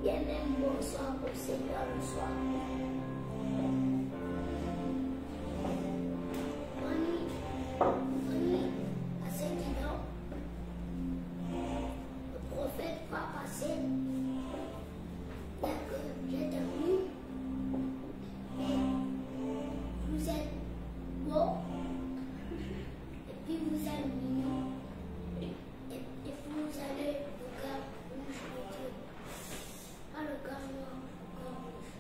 Bien même bonsoir au Seigneur le soir. Bonne nuit à ceux qui dorment. Le prophète va passer. Dès que j'ai dormi, et vous êtes beau, et puis vous êtes mignon, et puis vous allez le cœur rouge de Dieu. Pas le cœur noir, le cœur rouge.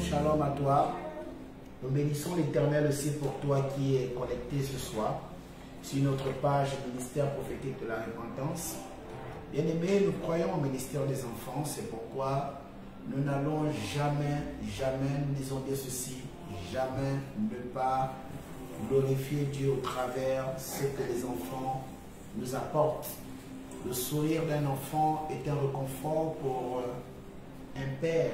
Shalom à toi. Nous bénissons l'Éternel aussi pour toi qui est connecté ce soir sur notre page Ministère prophétique de la repentance. Bien-aimés, nous croyons au ministère des enfants, c'est pourquoi nous n'allons jamais, nous disons bien ceci, jamais ne pas glorifier Dieu au travers ce que les enfants nous apportent. Le sourire d'un enfant est un réconfort pour un père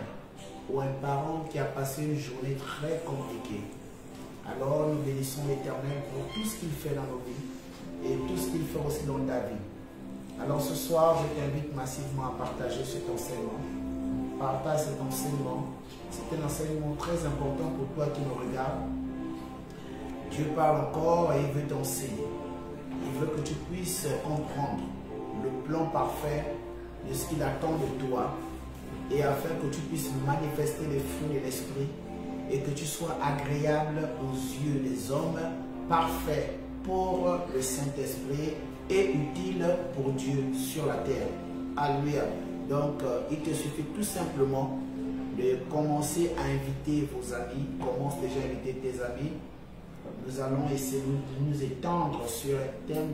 ou un parent qui a passé une journée très compliquée. Alors nous bénissons l'Éternel pour tout ce qu'il fait dans nos vies et tout ce qu'il fait aussi dans ta vie. Alors ce soir, je t'invite massivement à partager cet enseignement. Partage cet enseignement. C'est un enseignement très important pour toi qui me regardes. Dieu parle encore et il veut t'enseigner. Il veut que tu puisses comprendre le plan parfait de ce qu'il attend de toi et afin que tu puisses manifester les fruits de l'esprit et que tu sois agréable aux yeux des hommes, parfait pour le Saint-Esprit et utile pour Dieu sur la terre. Alléluia. Donc, il te suffit tout simplement de commencer à inviter vos amis. Commence déjà à inviter tes amis. Nous allons essayer de nous étendre sur un thème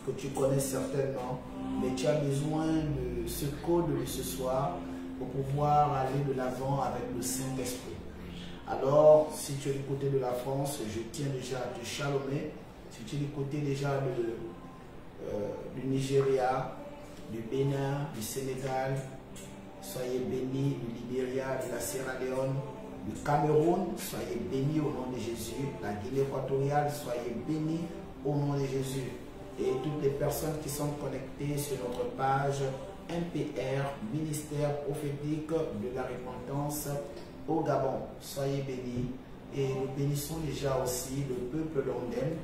que tu connais certainement, mais tu as besoin de ce code de ce soir pour pouvoir aller de l'avant avec le Saint-Esprit. Alors, si tu es du côté de la France, je tiens déjà à te chalommer. Si tu es du côté déjà du Nigeria, du Bénin, du Sénégal, soyez bénis, du Libéria, de la Sierra Leone, du Cameroun, soyez bénis au nom de Jésus. La Guinée équatoriale, soyez bénis au nom de Jésus. Et toutes les personnes qui sont connectées sur notre page MPR, Ministère prophétique de la repentance au Gabon, soyez bénis. Et nous bénissons déjà aussi le peuple d'Ondem,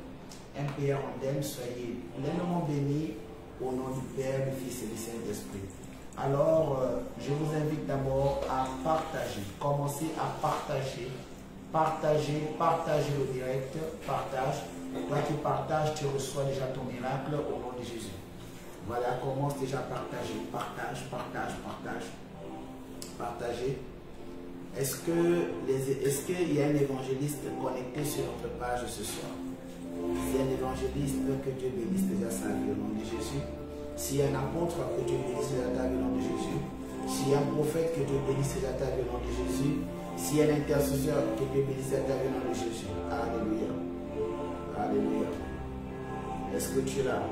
MPR Ondem, soyez pleinement bénis au nom du Père, du Fils et du Saint-Esprit. Alors, je vous invite d'abord à partager. Commencez à partager. Partagez le direct. Partage. Toi qui partages, tu reçois déjà ton miracle au nom de Jésus. Voilà, commence déjà à partager. Partagez. Est-ce qu'il y a un évangéliste connecté sur notre page ce soir? S'il y a un évangéliste, que Dieu bénisse déjà sa vie au nom de Jésus. S'il y a un apôtre, que Dieu bénisse déjà ta vie au nom de Jésus. S'il y a un prophète, que Dieu bénisse déjà ta vie au nom de Jésus. S'il y a un intercesseur, que Dieu bénisse déjà ta vie au nom de Jésus. Alléluia. Alléluia. Est-ce que tu es là?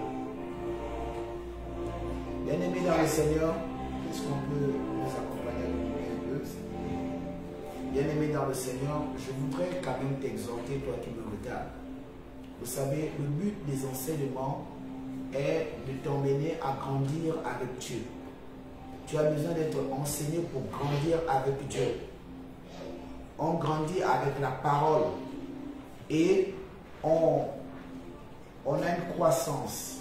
Bien-aimé dans le Seigneur, est-ce qu'on peut nous accompagner un peu? Bien-aimé dans le Seigneur, je voudrais quand même t'exhorter, toi qui me regardes. Vous savez, le but des enseignements est de t'emmener à grandir avec Dieu. Tu as besoin d'être enseigné pour grandir avec Dieu. On grandit avec la parole et on a une croissance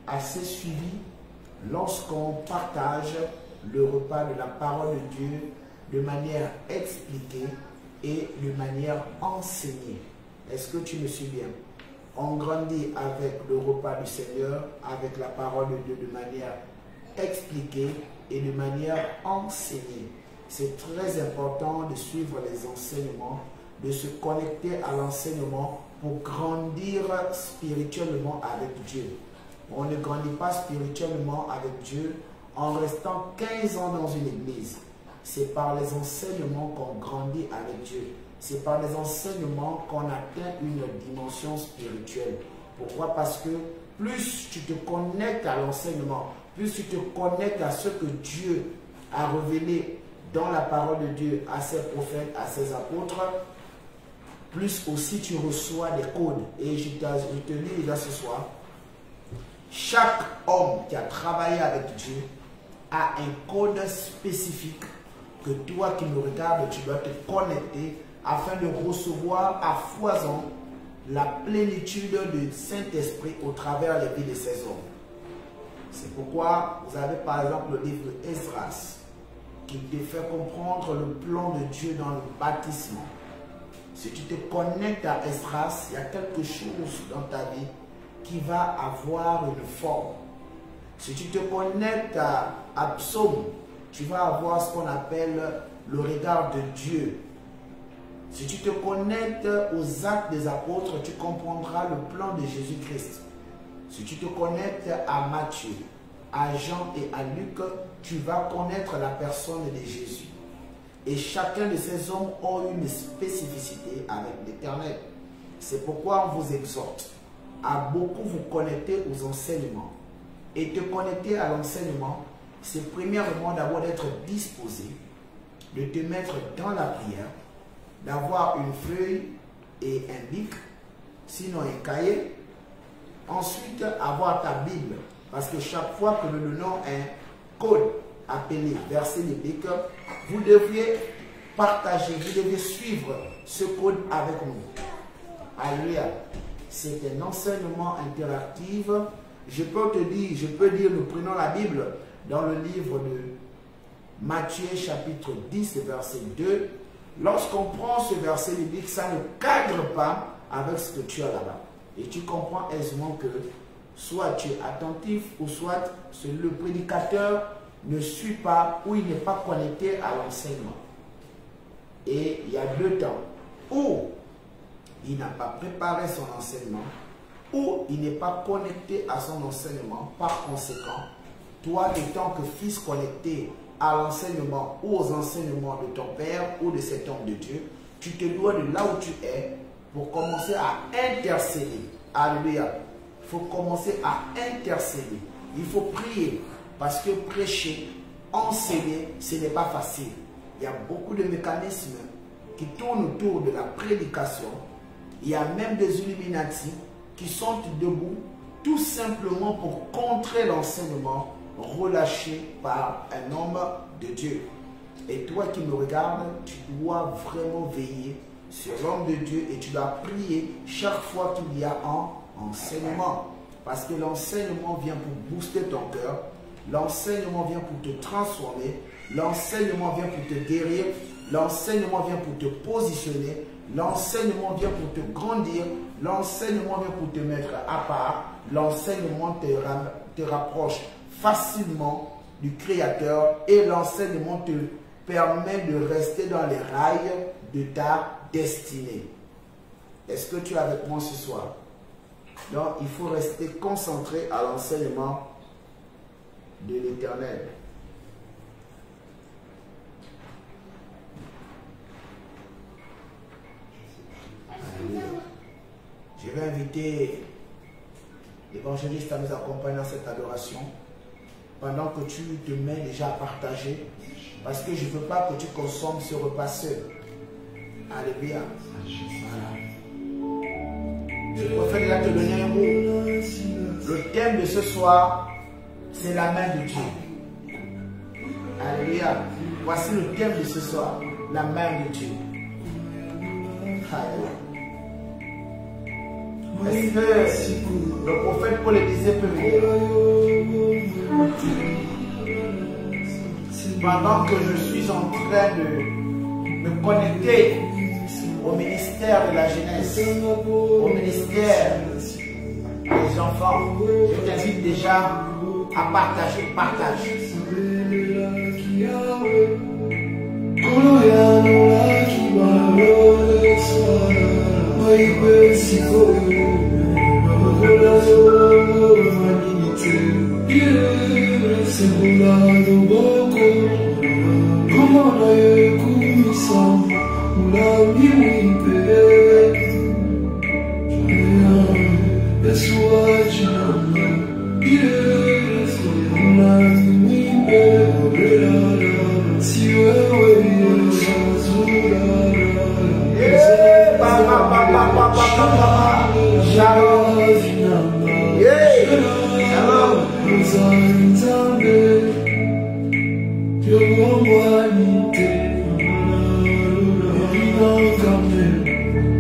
assez suivie lorsqu'on partage le repas de la parole de Dieu de manière expliquée et de manière enseignée. Est-ce que tu me suis bien? On grandit avec le repas du Seigneur, avec la parole de Dieu de manière expliquée et de manière enseignée. C'est très important de suivre les enseignements, de se connecter à l'enseignement pour grandir spirituellement avec Dieu. On ne grandit pas spirituellement avec Dieu en restant 15 ans dans une église. C'est par les enseignements qu'on grandit avec Dieu. C'est par les enseignements qu'on atteint une dimension spirituelle. Pourquoi? Parce que plus tu te connectes à l'enseignement, plus tu te connectes à ce que Dieu a révélé dans la parole de Dieu à ses prophètes, à ses apôtres, plus aussi tu reçois des codes. Et je te dis déjà ce soir, chaque homme qui a travaillé avec Dieu a un code spécifique que toi qui me regardes, tu dois te connecter afin de recevoir à foison la plénitude du Saint-Esprit au travers des vies de ces hommes. C'est pourquoi vous avez par exemple le livre Esdras qui te fait comprendre le plan de Dieu dans le baptissement. Si tu te connectes à Esdras, il y a quelque chose dans ta vie qui va avoir une forme. Si tu te connectes à Psaume, tu vas avoir ce qu'on appelle le regard de Dieu. Si tu te connectes aux actes des apôtres, tu comprendras le plan de Jésus-Christ. Si tu te connectes à Matthieu, à Jean et à Luc, tu vas connaître la personne de Jésus. Et chacun de ces hommes a une spécificité avec l'Éternel. C'est pourquoi on vous exhorte à beaucoup vous connecter aux enseignements. Et te connecter à l'enseignement, c'est premièrement d'abord d'être disposé, de te mettre dans la prière, d'avoir une feuille et un bic, sinon un cahier. Ensuite, avoir ta Bible, parce que chaque fois que nous donnons un code appelé verset biblique, vous devriez partager, vous devez suivre ce code avec nous. Alléluia. C'est un enseignement interactif. Je peux dire, nous prenons la Bible dans le livre de Matthieu chapitre 10, verset 2. Lorsqu'on prend ce verset biblique, ça ne cadre pas avec ce que tu as là-bas. Et tu comprends aisément que soit tu es attentif ou soit le prédicateur ne suit pas ou il n'est pas connecté à l'enseignement. Et il y a deux temps. Ou il n'a pas préparé son enseignement, ou il n'est pas connecté à son enseignement. Par conséquent, toi étant que fils connecté à l'enseignement ou aux enseignements de ton Père ou de cet homme de Dieu, tu te dois de là où tu es pour commencer à intercéder. Alléluia. Il faut commencer à intercéder. Il faut prier parce que prêcher, enseigner, ce n'est pas facile. Il y a beaucoup de mécanismes qui tournent autour de la prédication. Il y a même des Illuminati qui sont debout tout simplement pour contrer l'enseignement relâché par un homme de Dieu. Et toi qui me regardes, tu dois vraiment veiller sur l'homme de Dieu et tu dois prier chaque fois qu'il y a un enseignement. Parce que l'enseignement vient pour booster ton cœur. L'enseignement vient pour te transformer. L'enseignement vient pour te guérir. L'enseignement vient pour te positionner. L'enseignement vient pour te grandir. L'enseignement vient pour te mettre à part. L'enseignement te rapproche facilement du Créateur. Et l'enseignement te permet de rester dans les rails de ta destinée. Est-ce que tu es avec moi ce soir? Donc, il faut rester concentré à l'enseignement de l'Éternel. Je vais inviter l'évangéliste à nous accompagner dans cette adoration pendant que tu te mets déjà à partager, parce que je ne veux pas que tu consommes ce repas seul. Alléluia. Voilà. Le prophète va te donner un mot. Le thème de ce soir, c'est la main de Dieu. Alléluia. Voici le thème de ce soir, la main de Dieu. Alléluia. Est-ce que le prophète Paul disait peut venir? Pendant que je suis en train de me connecter au ministère de la jeunesse, au ministère des enfants, je t'invite déjà à partager. Partage.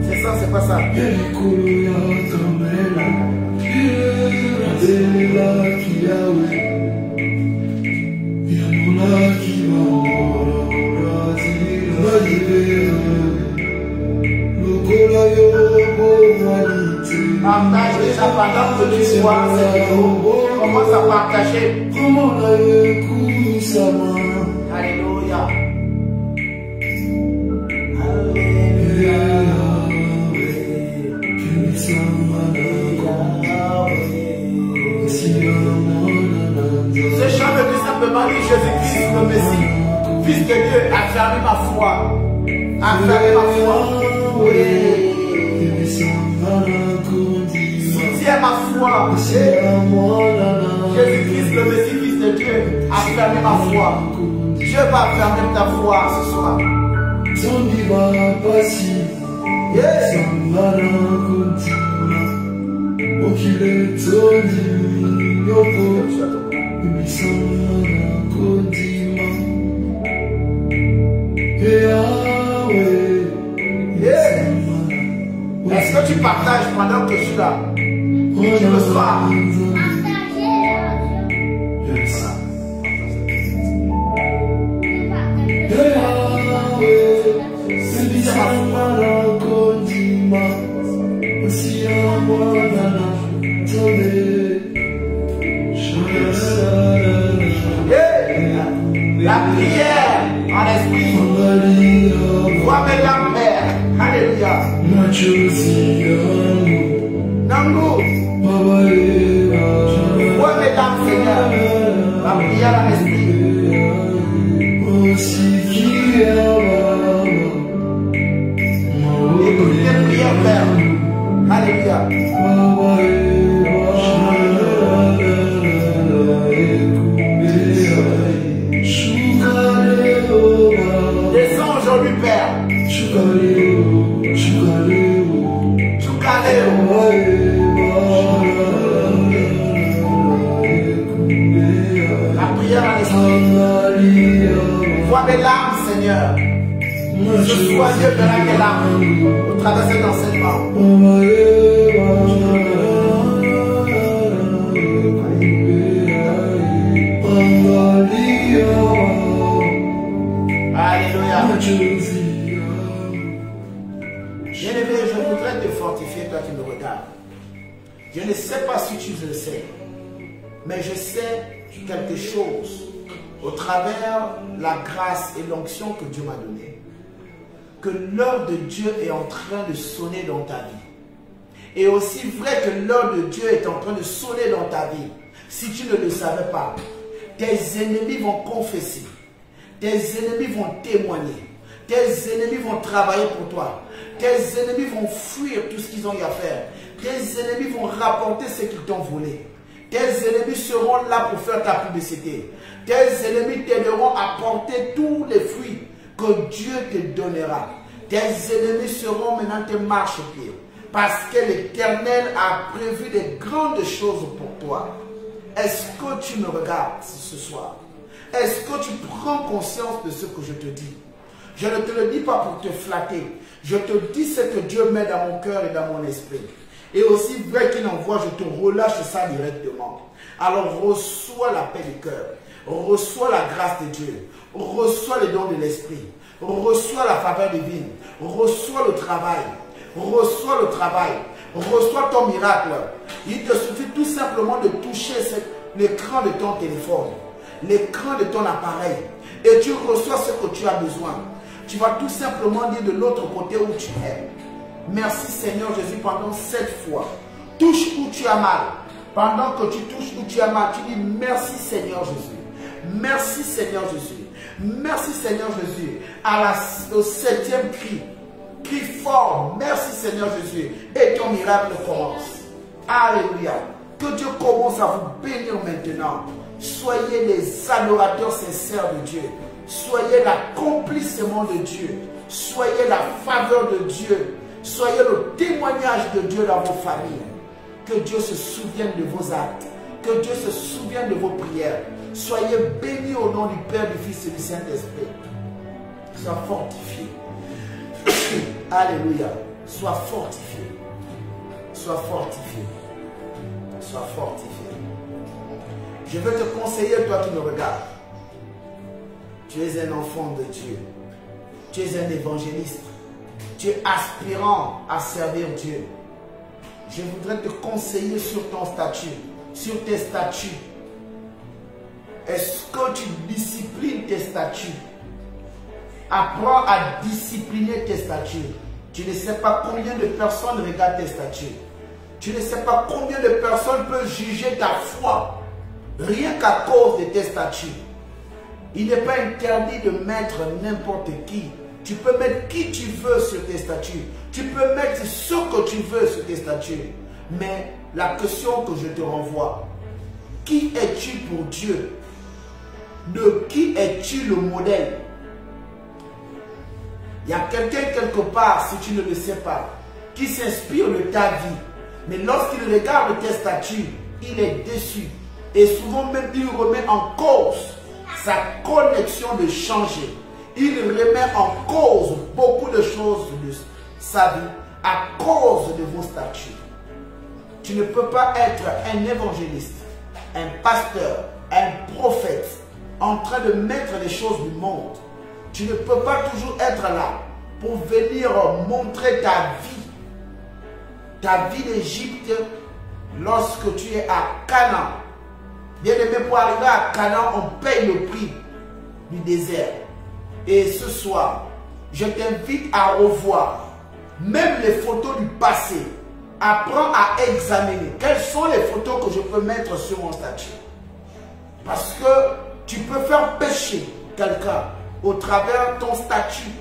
C'est ça, c'est pas ça. Partage déjà pendant que tu vois cette vidéo. Commence à partager. Alléluia. Ce chant me dit simplement que Jésus-Christ, le Messie, Fils de Dieu, a fermé ma foi. A fermé ma foi. Oui. Soutiens ma foi. Jésus-Christ, le Messie, Fils de Dieu, a fermé ma foi. Dieu va fermer ta foi ce soir. Est-ce que tu partages pendant que je suis là? Tu le soir. La prière en esprit. Vois mes larmes, Père. Alléluia. Nango. Vois mes larmes, Seigneur. La prière en esprit. Écoute les prières, Père. Alléluia. Descends aujourd'hui, Père. La prière en esprit. Vois mes larmes, Seigneur. Je sois Dieu verra mes larmes au travers de cet enseignement. pas si tu le sais, mais je sais quelque chose au travers la grâce et l'onction que Dieu m'a donnée, que l'heure de Dieu est en train de sonner dans ta vie. Et aussi vrai que l'heure de Dieu est en train de sonner dans ta vie, si tu ne le savais pas, tes ennemis vont confesser, tes ennemis vont témoigner, tes ennemis vont travailler pour toi, tes ennemis vont fuir tout ce qu'ils ont eu à faire, tes ennemis vont rapporter ce qu'ils t'ont volé, tes ennemis seront là pour faire ta publicité, tes ennemis t'aideront à porter tous les fruits que Dieu te donnera. Tes ennemis seront maintenant tes marchepieds, parce que l'Éternel a prévu de grandes choses pour toi. Est-ce que tu me regardes ce soir? Est-ce que tu prends conscience de ce que je te dis? Je ne te le dis pas pour te flatter. Je te dis ce que Dieu met dans mon cœur et dans mon esprit. Et aussi vrai qu'il envoie, je te relâche ça directement. Alors reçois la paix du cœur. Reçois la grâce de Dieu. Reçois les dons de l'esprit. Reçois la faveur divine. Reçois le travail. Reçois le travail. Reçois ton miracle. Il te suffit tout simplement de toucher l'écran de ton téléphone, l'écran de ton appareil, et tu reçois ce que tu as besoin. Tu vas tout simplement dire de l'autre côté où tu es: merci Seigneur Jésus pendant 7 fois. Touche où tu as mal. Pendant que tu touches où tu as mal, tu dis merci Seigneur Jésus. Merci Seigneur Jésus. Merci Seigneur Jésus. Au 7e cri, crie fort, merci Seigneur Jésus, et ton miracle commence. Alléluia. Que Dieu commence à vous bénir maintenant. Soyez les adorateurs sincères de Dieu. Soyez l'accomplissement de Dieu. Soyez la faveur de Dieu. Soyez le témoignage de Dieu dans vos familles. Que Dieu se souvienne de vos actes. Que Dieu se souvienne de vos prières. Soyez bénis au nom du Père, du Fils et du Saint-Esprit. Sois fortifié. Alléluia. Sois fortifié. Sois fortifié. Sois fortifié. Je veux te conseiller, toi qui me regardes. Tu es un enfant de Dieu. Tu es un évangéliste. Tu es aspirant à servir Dieu. Je voudrais te conseiller sur ton statut, sur tes statuts. Est-ce que tu disciplines tes statuts? Apprends à discipliner tes statuts. Tu ne sais pas combien de personnes regardent tes statuts. Tu ne sais pas combien de personnes peuvent juger ta foi rien qu'à cause de tes statuts. Il n'est pas interdit de mettre n'importe qui. Tu peux mettre qui tu veux sur tes statuts. Tu peux mettre ce que tu veux sur tes statuts. Mais la question que je te renvoie: qui es-tu pour Dieu? De qui es-tu le modèle? Il y a quelqu'un quelque part, si tu ne le sais pas, qui s'inspire de ta vie. Mais lorsqu'il regarde tes statuts, il est déçu. Et souvent même, il remet en cause sa connexion de changer. Il remet en cause beaucoup de choses de sa vie à cause de vos statuts. Tu ne peux pas être un évangéliste, un pasteur, un prophète en train de mettre les choses du monde. Tu ne peux pas toujours être là pour venir montrer ta vie d'Égypte lorsque tu es à Canaan. Bien aimé, pour arriver à Canaan, on paye le prix du désert. Et ce soir, je t'invite à revoir même les photos du passé. Apprends à examiner quelles sont les photos que je peux mettre sur mon statut. Parce que tu peux faire pécher quelqu'un au travers de ton statut,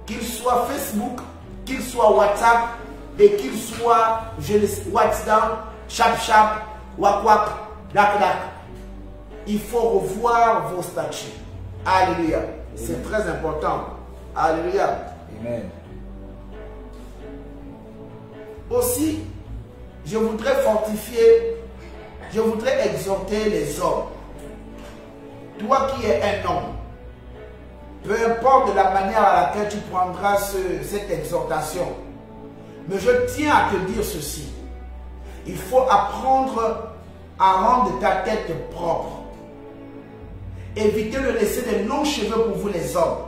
qu'il soit Facebook, qu'il soit WhatsApp, et qu'il soit WhatsApp, Chap, Wak, Dak. Il faut revoir vos statuts. Alléluia. C'est très important. Alléluia. Amen. Aussi, je voudrais fortifier, je voudrais exhorter les hommes. Toi qui es un homme, peu importe la manière à laquelle tu prendras cette exhortation, mais je tiens à te dire ceci: il faut apprendre à rendre ta tête propre. Évitez de laisser des longs cheveux pour vous les hommes.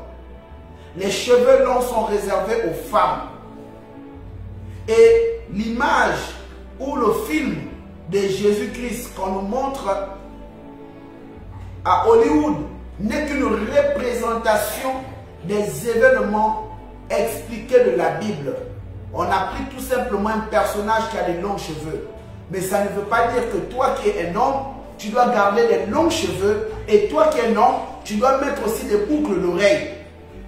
Les cheveux longs sont réservés aux femmes. Et l'image ou le film de Jésus-Christ qu'on nous montre à Hollywood n'est qu'une représentation des événements expliqués de la Bible. On a pris tout simplement un personnage qui a des longs cheveux. Mais ça ne veut pas dire que toi qui es un homme, tu dois garder des longs cheveux. Et toi qui es un homme, tu dois mettre aussi des boucles d'oreilles.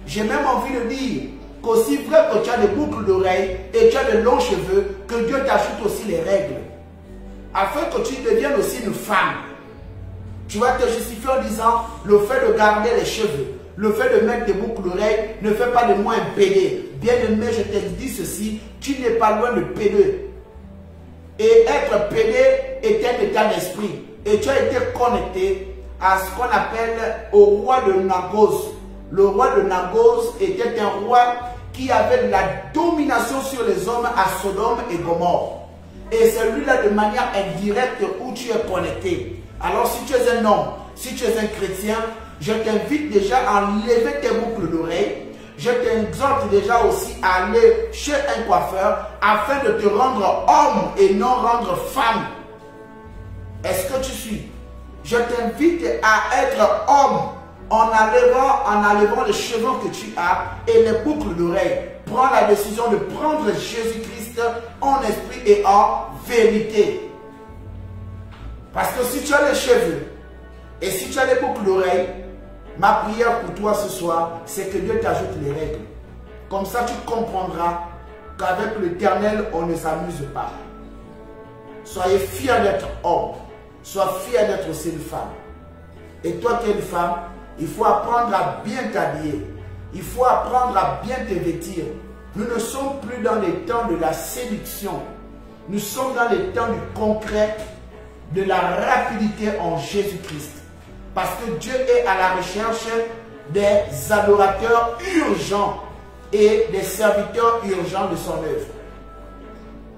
J'ai même envie de dire qu'aussi vrai que tu as des boucles d'oreilles et tu as de longs cheveux, que Dieu t'ajoute aussi les règles. Afin que tu deviennes aussi une femme. Tu vas te justifier en disant, le fait de garder les cheveux, le fait de mettre des boucles d'oreilles ne fait pas de moi un pédé. Bien aimé, je te dis ceci, tu n'es pas loin de pédé. Et être pédé est un état d'esprit. Et tu as été connecté à ce qu'on appelle au roi de Nagos. Le roi de Nagos était un roi qui avait la domination sur les hommes à Sodome et Gomorrhe. Et c'est lui-là de manière indirecte où tu es connecté. Alors si tu es un homme, si tu es un chrétien, je t'invite déjà à enlever tes boucles d'oreilles. Je t'exhorte déjà aussi à aller chez un coiffeur afin de te rendre homme et non rendre femme. Est-ce que tu suis? Je t'invite à être homme en enlevant les cheveux que tu as et les boucles d'oreilles. Prends la décision de prendre Jésus-Christ en esprit et en vérité. Parce que si tu as les cheveux et si tu as les boucles d'oreilles, ma prière pour toi ce soir, c'est que Dieu t'ajoute les règles. Comme ça, tu comprendras qu'avec l'Éternel, on ne s'amuse pas. Soyez fiers d'être homme. Sois fier d'être aussi une femme. Et toi qui es une femme, il faut apprendre à bien t'habiller. Il faut apprendre à bien te vêtir. Nous ne sommes plus dans les temps de la séduction. Nous sommes dans les temps du concret, de la rapidité en Jésus-Christ. Parce que Dieu est à la recherche des adorateurs urgents et des serviteurs urgents de son œuvre.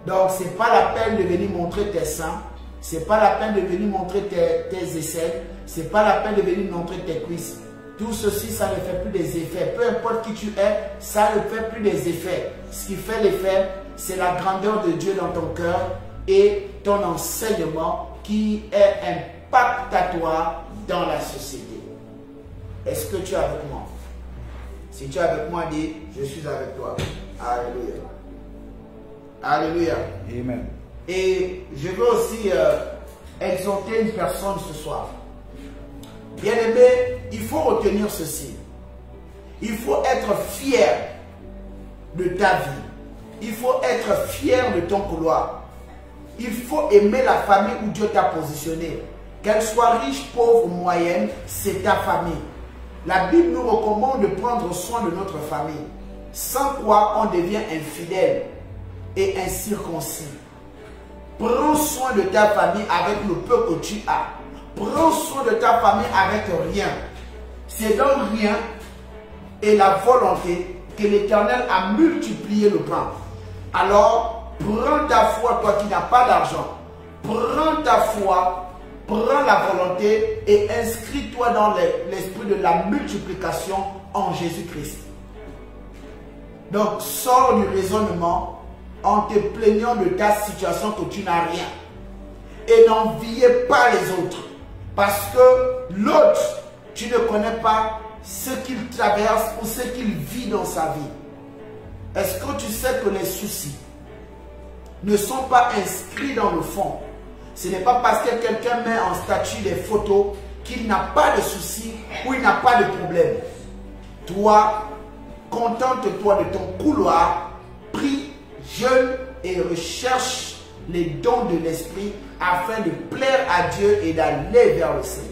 Donc, ce n'est pas la peine de venir montrer tes seins. Ce n'est pas la peine de venir montrer tes aisselles. Ce n'est pas la peine de venir montrer tes cuisses. Tout ceci, ça ne fait plus des effets. Peu importe qui tu es, ça ne fait plus des effets. Ce qui fait l'effet, c'est la grandeur de Dieu dans ton cœur et ton enseignement qui est impactatoire dans la société. Est-ce que tu es avec moi? Si tu es avec moi, dis, je suis avec toi. Alléluia. Alléluia. Amen. Et je veux aussi exhorter une personne ce soir. Bien-aimé, il faut retenir ceci. Il faut être fier de ta vie. Il faut être fier de ton couloir. Il faut aimer la famille où Dieu t'a positionné. Qu'elle soit riche, pauvre ou moyenne, c'est ta famille. La Bible nous recommande de prendre soin de notre famille. Sans quoi on devient infidèle et incirconcis. Prends soin de ta famille avec le peu que tu as. Prends soin de ta famille avec rien. C'est dans rien et la volonté que l'Éternel a multiplié le pain. Alors, prends ta foi, toi qui n'as pas d'argent. Prends ta foi, prends la volonté et inscris-toi dans l'esprit de la multiplication en Jésus-Christ. Donc, sors du raisonnement en te plaignant de ta situation que tu n'as rien. Et n'enviez pas les autres. Parce que l'autre, tu ne connais pas ce qu'il traverse ou ce qu'il vit dans sa vie. Est-ce que tu sais que les soucis ne sont pas inscrits dans le fond? Ce n'est pas parce que quelqu'un met en statut des photos qu'il n'a pas de soucis ou il n'a pas de problème. Toi, contente-toi de ton couloir, prie, jeûne et recherche les dons de l'esprit afin de plaire à Dieu et d'aller vers le Seigneur.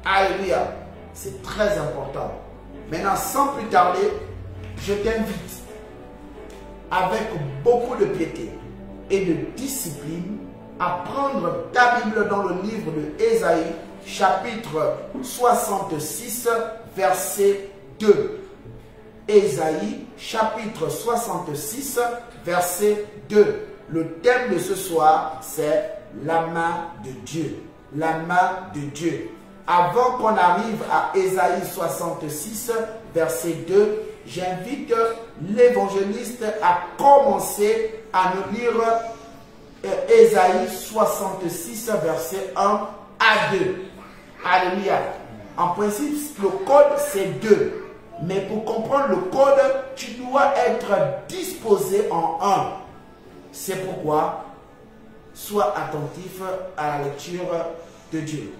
Alléluia. C'est très important. Maintenant, sans plus tarder, je t'invite avec beaucoup de piété et de discipline à prendre ta Bible dans le livre de Ésaïe, chapitre 66, verset 2. Ésaïe, chapitre 66, verset 2. Le thème de ce soir, c'est la main de Dieu. La main de Dieu. Avant qu'on arrive à Ésaïe 66, verset 2, j'invite l'évangéliste à commencer à nous lire Ésaïe 66, verset 1 à 2. Alléluia. En principe, le code c'est 2. Mais pour comprendre le code, tu dois être disposé en 1. C'est pourquoi, sois attentif à la lecture de Dieu.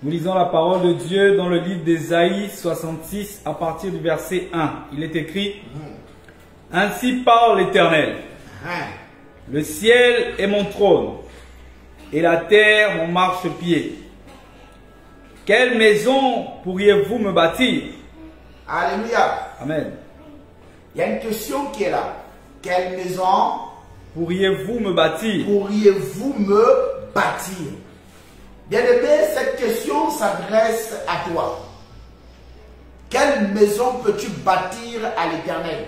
Nous lisons la parole de Dieu dans le livre d'Ésaïe 66 à partir du verset 1. Il est écrit: Ainsi parle l'Éternel. Le ciel est mon trône et la terre mon marchepied. Quelle maison pourriez-vous me bâtir? Alléluia. Amen. Il y a une question qui est là. Quelle maison pourriez-vous me bâtir? Pourriez-vous me bâtir? Bien-aimé, cette question s'adresse à toi. Quelle maison peux-tu bâtir à l'Éternel?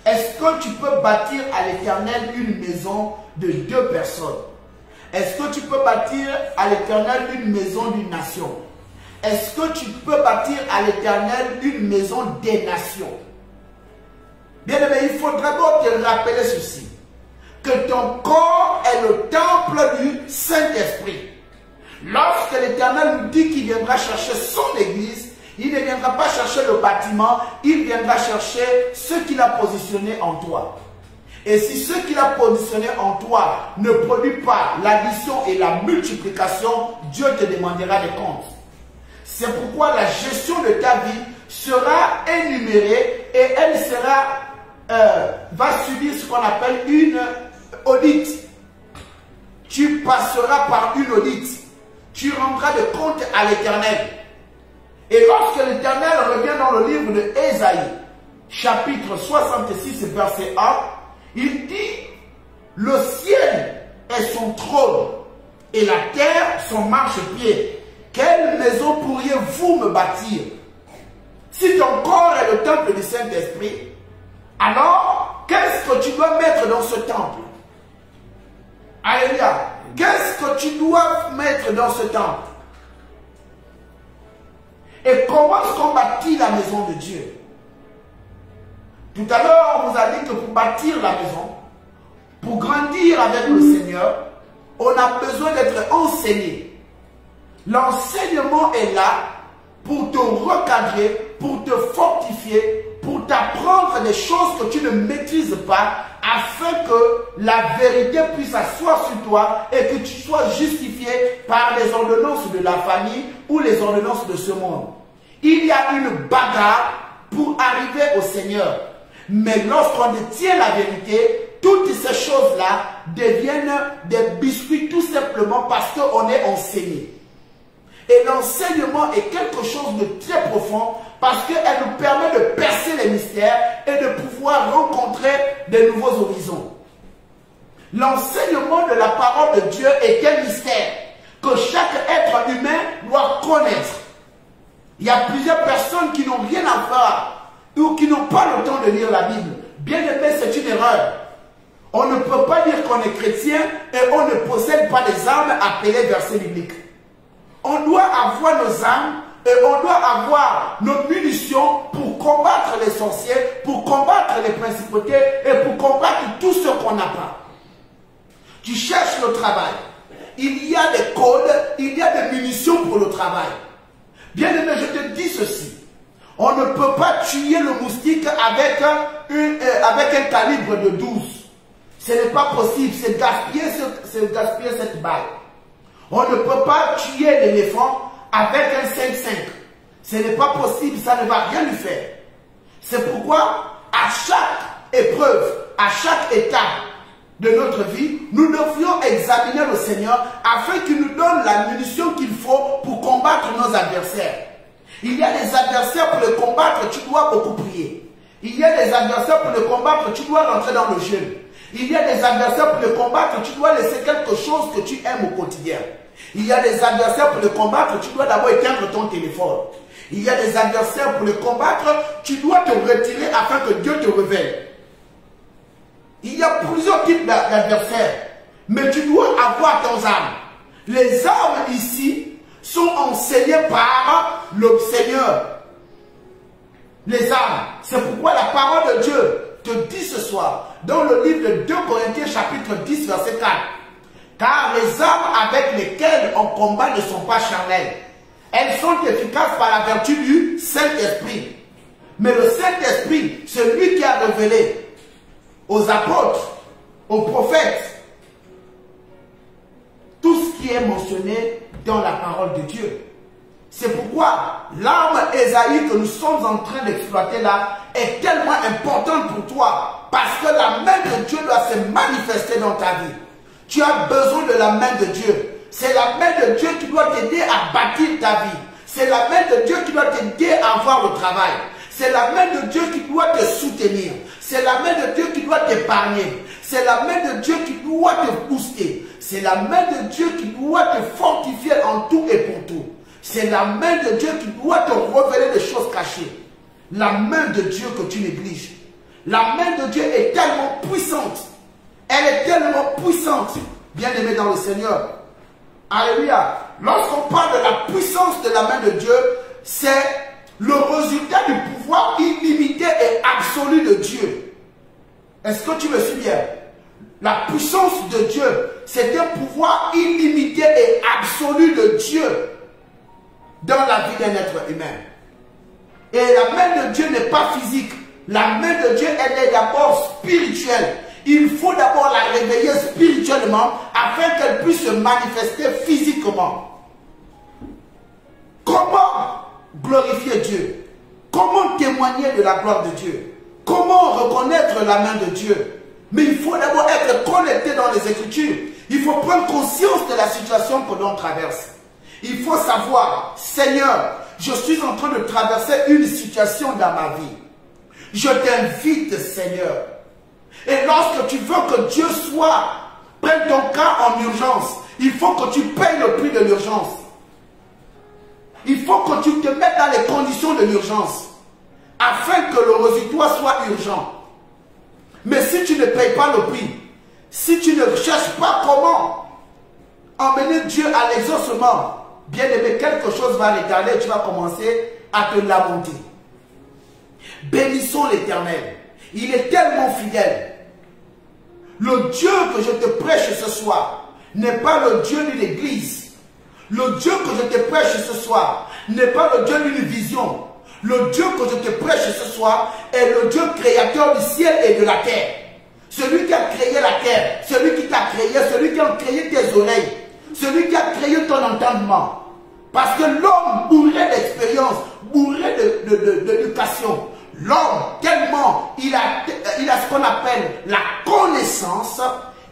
Est-ce que tu peux bâtir à l'Éternel une maison de 2 personnes? Est-ce que tu peux bâtir à l'Éternel une maison d'une nation? Est-ce que tu peux bâtir à l'Éternel une maison des nations? Bien-aimé, il faudra donc te rappeler ceci, que ton corps est le temple du Saint-Esprit. Lorsque l'Éternel nous dit qu'il viendra chercher son église, il ne viendra pas chercher le bâtiment, il viendra chercher ce qu'il a positionné en toi. Et si ce qu'il a positionné en toi ne produit pas l'addition et la multiplication, Dieu te demandera des comptes. C'est pourquoi la gestion de ta vie sera énumérée et elle va subir ce qu'on appelle une audit. Tu passeras par une audit. Tu rendras des comptes à l'Éternel. Et lorsque l'Éternel revient dans le livre de Ésaïe, chapitre 66, verset 1, il dit: le ciel est son trône et la terre son marchepied. Quelle maison pourriez-vous me bâtir? Si ton corps est le temple du Saint-Esprit, alors qu'est-ce que tu dois mettre dans ce temple? Alléluia. Qu'est-ce que tu dois mettre dans ce temple? Et comment est-ce qu'on bâtit la maison de Dieu? Tout à l'heure, on vous a dit que pour bâtir la maison, pour grandir avec le Seigneur, on a besoin d'être enseigné. L'enseignement est là pour te recadrer, pour te fortifier, pour t'apprendre des choses que tu ne maîtrises pas, afin que la vérité puisse s'asseoir sur toi et que tu sois justifié par les ordonnances de la famille ou les ordonnances de ce monde. Il y a une bagarre pour arriver au Seigneur. Mais lorsqu'on détient la vérité, toutes ces choses-là deviennent des biscuits tout simplement parce qu'on est enseigné. Et l'enseignement est quelque chose de très profond parce qu'elle nous permet de percer les mystères et de pouvoir rencontrer de nouveaux horizons. L'enseignement de la parole de Dieu est un mystère que chaque être humain doit connaître. Il y a plusieurs personnes qui n'ont rien à faire ou qui n'ont pas le temps de lire la Bible. Bien aimé, c'est une erreur. On ne peut pas dire qu'on est chrétien et on ne possède pas des armes appelées versets bibliques. On doit avoir nos armes et on doit avoir nos munitions pour combattre les sorciers, pour combattre les principautés et pour combattre tout ce qu'on n'a pas. Tu cherches le travail. Il y a des codes, il y a des munitions pour le travail. Bien aimé, je te dis ceci. On ne peut pas tuer le moustique avec un calibre de 12. Ce n'est pas possible, c'est gaspiller cette balle. On ne peut pas tuer l'éléphant avec un 5-5. Ce n'est pas possible, ça ne va rien lui faire. C'est pourquoi, à chaque épreuve, à chaque étape de notre vie, nous devions examiner le Seigneur afin qu'il nous donne la munition qu'il faut pour combattre nos adversaires. Il y a des adversaires pour les combattre, tu dois beaucoup prier. Il y a des adversaires pour les combattre, tu dois rentrer dans le jeûne. Il y a des adversaires pour les combattre, tu dois laisser quelque chose que tu aimes au quotidien. Il y a des adversaires pour les combattre, tu dois d'abord éteindre ton téléphone. Il y a des adversaires pour les combattre, tu dois te retirer afin que Dieu te révèle. Il y a plusieurs types d'adversaires, mais tu dois avoir tes armes. Les armes ici sont enseignées par le Seigneur. Les armes, c'est pourquoi la parole de Dieu te dit ce soir dans le livre de 2 Corinthiens chapitre 10 verset 4. Car les armes avec lesquelles on combat ne sont pas charnelles. Elles sont efficaces par la vertu du Saint-Esprit. Mais le Saint-Esprit, c'est lui qui a révélé aux apôtres, aux prophètes, tout ce qui est mentionné dans la parole de Dieu. C'est pourquoi l'arme Ésaïe que nous sommes en train d'exploiter là est tellement importante pour toi. Parce que la main de Dieu doit se manifester dans ta vie. Tu as besoin de la main de Dieu. C'est la main de Dieu qui doit t'aider à bâtir ta vie. C'est la main de Dieu qui doit t'aider à avoir le travail. C'est la main de Dieu qui doit te soutenir. C'est la main de Dieu qui doit t'épargner. C'est la main de Dieu qui doit te booster. C'est la main de Dieu qui doit te fortifier en tout et pour tout. C'est la main de Dieu qui doit te révéler des choses cachées. La main de Dieu que tu négliges. La main de Dieu est tellement puissante. Elle est tellement puissante. Bien-aimé dans le Seigneur. Alléluia. Lorsqu'on parle de la puissance de la main de Dieu, c'est le résultat du pouvoir illimité et absolu de Dieu. Est-ce que tu me suis bien? La puissance de Dieu, c'est un pouvoir illimité et absolu de Dieu dans la vie d'un être humain. Et la main de Dieu n'est pas physique. La main de Dieu, elle est d'abord spirituelle. Il faut d'abord la réveiller spirituellement afin qu'elle puisse se manifester physiquement. Comment glorifier Dieu? Comment témoigner de la gloire de Dieu? Comment reconnaître la main de Dieu? Mais il faut d'abord être connecté dans les Écritures. Il faut prendre conscience de la situation que l'on traverse. Il faut savoir, Seigneur, je suis en train de traverser une situation dans ma vie. Je t'invite, Seigneur. Et lorsque tu veux que Dieu prenne ton cas en urgence, il faut que tu payes le prix de l'urgence. Il faut que tu te mettes dans les conditions de l'urgence, afin que le résultat soit urgent. Mais si tu ne payes pas le prix, si tu ne cherches pas comment emmener Dieu à l'exaucement, bien aimé, quelque chose va retarder et tu vas commencer à te lamenter. Bénissons l'Éternel. Il est tellement fidèle. Le Dieu que je te prêche ce soir n'est pas le Dieu d'une église. Le Dieu que je te prêche ce soir n'est pas le Dieu d'une vision. Le Dieu que je te prêche ce soir est le Dieu créateur du ciel et de la terre. Celui qui a créé la terre, celui qui t'a créé, celui qui a créé tes oreilles, celui qui a créé ton entendement. Parce que l'homme bourré d'expérience, bourré d'éducation, l'homme, tellement il a ce qu'on appelle la connaissance,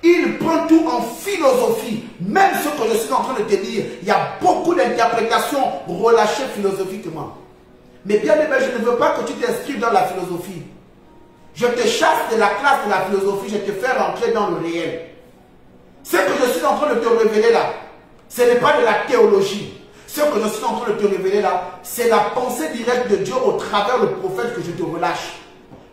il prend tout en philosophie. Même ce que je suis en train de te dire, il y a beaucoup d'interprétations relâchées philosophiquement. Mais bien aimé, je ne veux pas que tu t'inscrives dans la philosophie. Je te chasse de la classe de la philosophie, je te fais rentrer dans le réel. Ce que je suis en train de te révéler là, ce n'est pas de la théologie. Ce que je suis en train de te révéler là, c'est la pensée directe de Dieu au travers le prophète que je te relâche.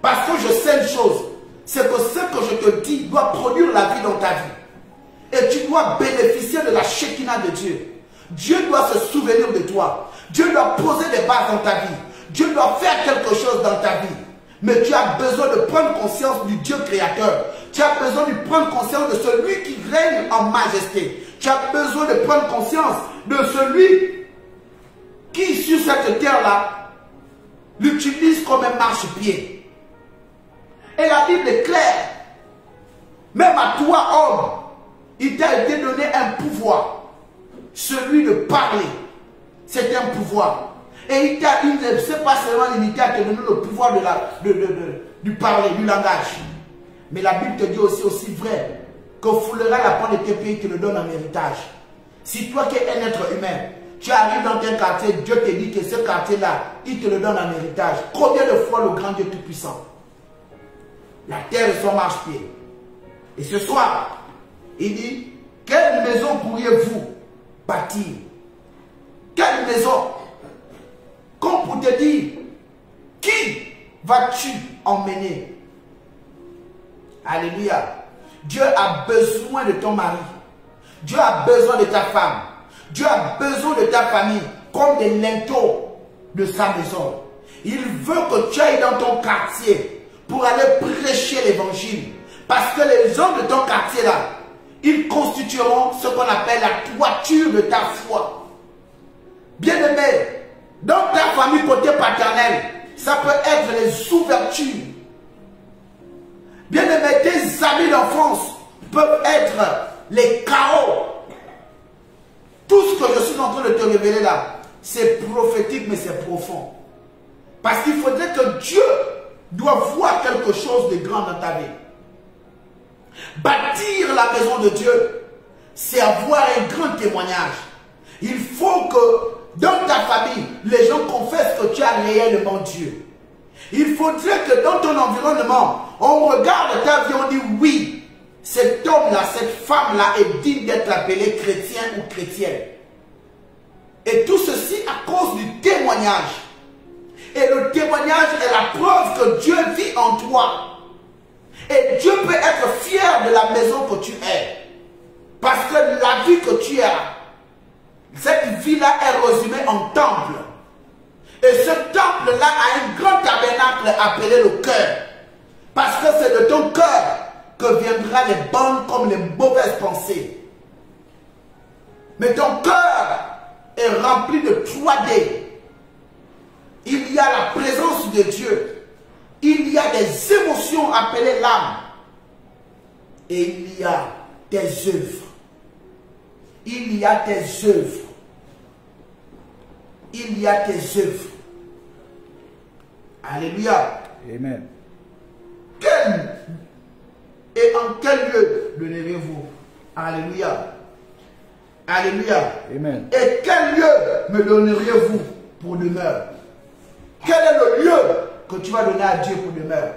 Parce que je sais une chose, c'est que ce que je te dis doit produire la vie dans ta vie. Et tu dois bénéficier de la Shekinah de Dieu. Dieu doit se souvenir de toi. Dieu doit poser des bases dans ta vie. Dieu doit faire quelque chose dans ta vie. Mais tu as besoin de prendre conscience du Dieu créateur. Tu as besoin de prendre conscience de celui qui règne en majesté. Tu as besoin de prendre conscience de celui qui, sur cette terre-là, l'utilise comme un marchepied. Et la Bible est claire. Même à toi, homme, il t'a été donné un pouvoir. Celui de parler. C'est un pouvoir. Et il ne s'est pas seulement limité à te donner le pouvoir du parler, du langage. Mais la Bible te dit aussi vrai que foulera la pointe de tes pays te le donne en héritage. Si toi qui es un être humain, tu arrives dans un quartier, Dieu te dit que ce quartier-là, il te le donne en héritage. Combien de fois le grand Dieu Tout-Puissant? La terre est son marchepied. Et ce soir, il dit, quelle maison pourriez-vous bâtir? Quelle maison? Comme pour te dire, qui vas-tu emmener? Alléluia. Dieu a besoin de ton mari. Dieu a besoin de ta femme. Dieu a besoin de ta famille comme des linteaux de sa maison. Il veut que tu ailles dans ton quartier pour aller prêcher l'évangile. Parce que les gens de ton quartier là, ils constitueront ce qu'on appelle la toiture de ta foi. Bien-aimé, dans ta famille côté paternel, ça peut être les ouvertures. Bien-aimé, tes amis d'enfance peuvent être les chaos. Tout ce que je suis en train de te révéler là, c'est prophétique mais c'est profond. Parce qu'il faudrait que Dieu doit voir quelque chose de grand dans ta vie. Bâtir la maison de Dieu, c'est avoir un grand témoignage. Il faut que dans ta famille, les gens confessent que tu as réellement Dieu. Il faudrait que dans ton environnement, on regarde ta vie, on dit oui, cet homme-là, cette femme-là est digne d'être appelé chrétien ou chrétienne. Et tout ceci à cause du témoignage. Et le témoignage est la preuve que Dieu vit en toi. Et Dieu peut être fier de la maison que tu es. Parce que la vie que tu as, cette vie-là est résumée en temple. Et ce temple-là a un grand tabernacle appelé le cœur. Parce que c'est de ton cœur que viendront les bonnes comme les mauvaises pensées. Mais ton cœur est rempli de 3D. Il y a la présence de Dieu. Il y a des émotions appelées l'âme. Et il y a tes œuvres. Il y a tes œuvres. Il y a tes œuvres. Alléluia. Amen. Et en quel lieu donnerez-vous? Alléluia. Alléluia. Amen. Et quel lieu me donneriez-vous pour demeure? Quel est le lieu que tu vas donner à Dieu pour demeure?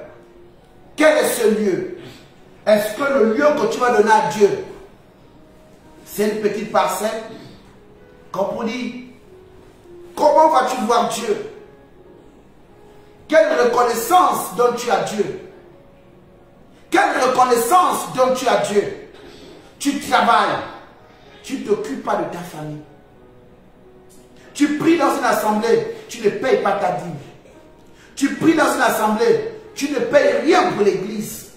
Quel est ce lieu? Est-ce que le lieu que tu vas donner à Dieu, c'est une petite parcelle? Comme on dit, comment vas-tu voir Dieu? Quelle reconnaissance donnes-tu à Dieu? Quelle reconnaissance donnes-tu à Dieu? Tu travailles, tu ne t'occupes pas de ta famille. Tu pries dans une assemblée, tu ne payes pas ta dîme. Tu pries dans une assemblée, tu ne payes rien pour l'église.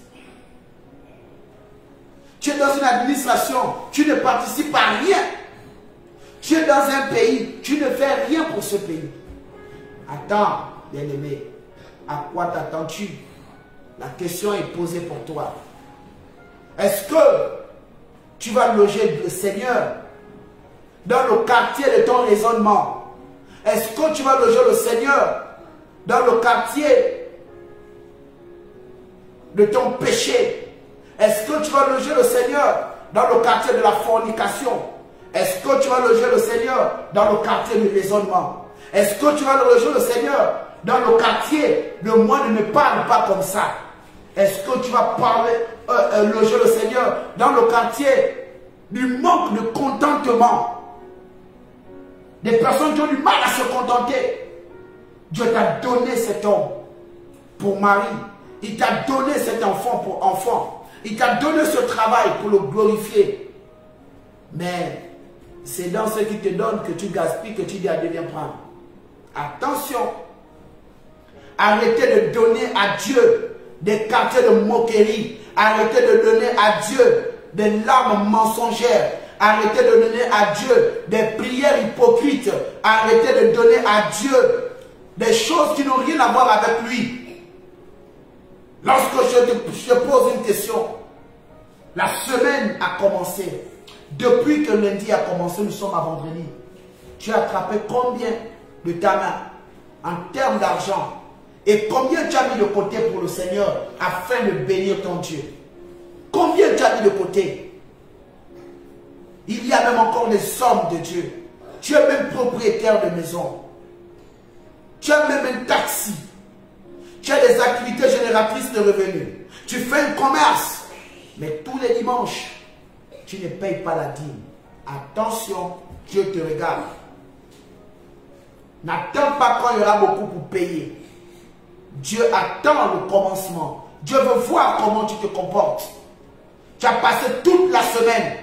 Tu es dans une administration, tu ne participes à rien. Tu es dans un pays, tu ne fais rien pour ce pays. Attends, bien-aimé, à quoi t'attends-tu? La question est posée pour toi. Est-ce que tu vas loger le Seigneur dans le quartier de ton raisonnement? Est-ce que tu vas loger le Seigneur dans le quartier de ton péché? Est-ce que tu vas loger le Seigneur dans le quartier de la fornication? Est-ce que tu vas loger le Seigneur dans le quartier du raisonnement? Est-ce que tu vas loger le Seigneur dans le quartier de moi ne me parle pas comme ça? Est-ce que tu vas loger le Seigneur dans le quartier du manque de contentement? Des personnes qui ont du mal à se contenter. Dieu t'a donné cet homme pour mari. Il t'a donné cet enfant pour enfant. Il t'a donné ce travail pour le glorifier. Mais c'est dans ce qu'il te donne que tu gaspilles, que tu dis à Dieu viens prendre. Attention. Arrêtez de donner à Dieu des quartiers de moquerie. Arrêtez de donner à Dieu des larmes mensongères. Arrêtez de donner à Dieu des prières hypocrites. Arrêtez de donner à Dieu des choses qui n'ont rien à voir avec lui. Lorsque je pose une question, la semaine a commencé. Depuis que lundi a commencé, nous sommes à vendredi. Tu as attrapé combien de ta main en termes d'argent? Et combien tu as mis de côté pour le Seigneur afin de bénir ton Dieu? Combien tu as mis de côté? Il y a même encore des hommes de Dieu. Tu es même propriétaire de maison. Tu as même un taxi. Tu as des activités génératrices de revenus. Tu fais un commerce. Mais tous les dimanches, tu ne payes pas la dîme. Attention, Dieu te regarde. N'attends pas quand il y aura beaucoup pour payer. Dieu attend le commencement. Dieu veut voir comment tu te comportes. Tu as passé toute la semaine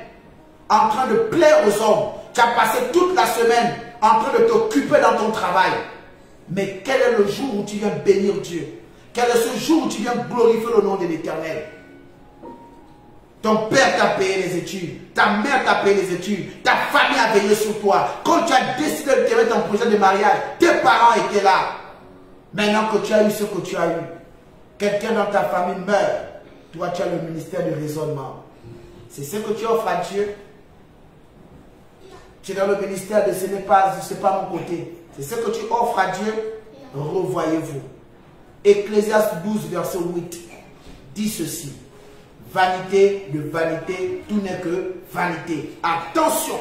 en train de plaire aux hommes. Tu as passé toute la semaine en train de t'occuper dans ton travail. Mais quel est le jour où tu viens bénir Dieu? Quel est ce jour où tu viens glorifier le nom de l'Éternel? Ton père t'a payé les études, ta mère t'a payé les études, ta famille a veillé sur toi. Quand tu as décidé de te mettre en projet de mariage, tes parents étaient là. Maintenant que tu as eu ce que tu as eu, quelqu'un dans ta famille meurt, toi tu as le ministère de raisonnement. C'est ce que tu offres à Dieu. Tu es dans le ministère de ce n'est pas mon côté. C'est ce que tu offres à Dieu. Revoyez-vous. Ecclésiaste 12, verset 8 dit ceci. Vanité de vanité, tout n'est que vanité. Attention,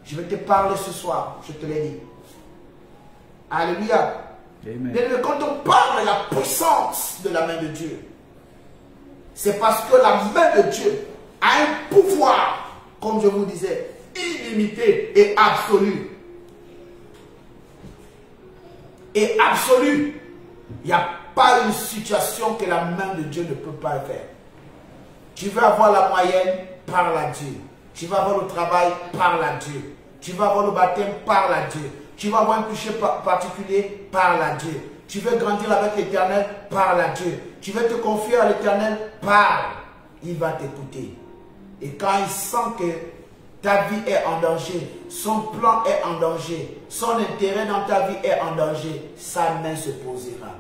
je vais te parler ce soir, je te l'ai dit. Alléluia. Amen. Quand on parle de la puissance de la main de Dieu, c'est parce que la main de Dieu a un pouvoir, comme je vous disais, illimité et absolu. Et absolu. Il n'y a pas une situation que la main de Dieu ne peut pas faire. Tu veux avoir la moyenne, parle à Dieu. Tu vas avoir le travail, parle à Dieu. Tu vas avoir le baptême, parle à Dieu. Tu vas avoir un péché particulier, parle à Dieu. Tu veux grandir avec l'Éternel, parle à Dieu. Tu veux te confier à l'Éternel, parle. Il va t'écouter. Et quand il sent que ta vie est en danger, son plan est en danger, son intérêt dans ta vie est en danger, sa main se posera.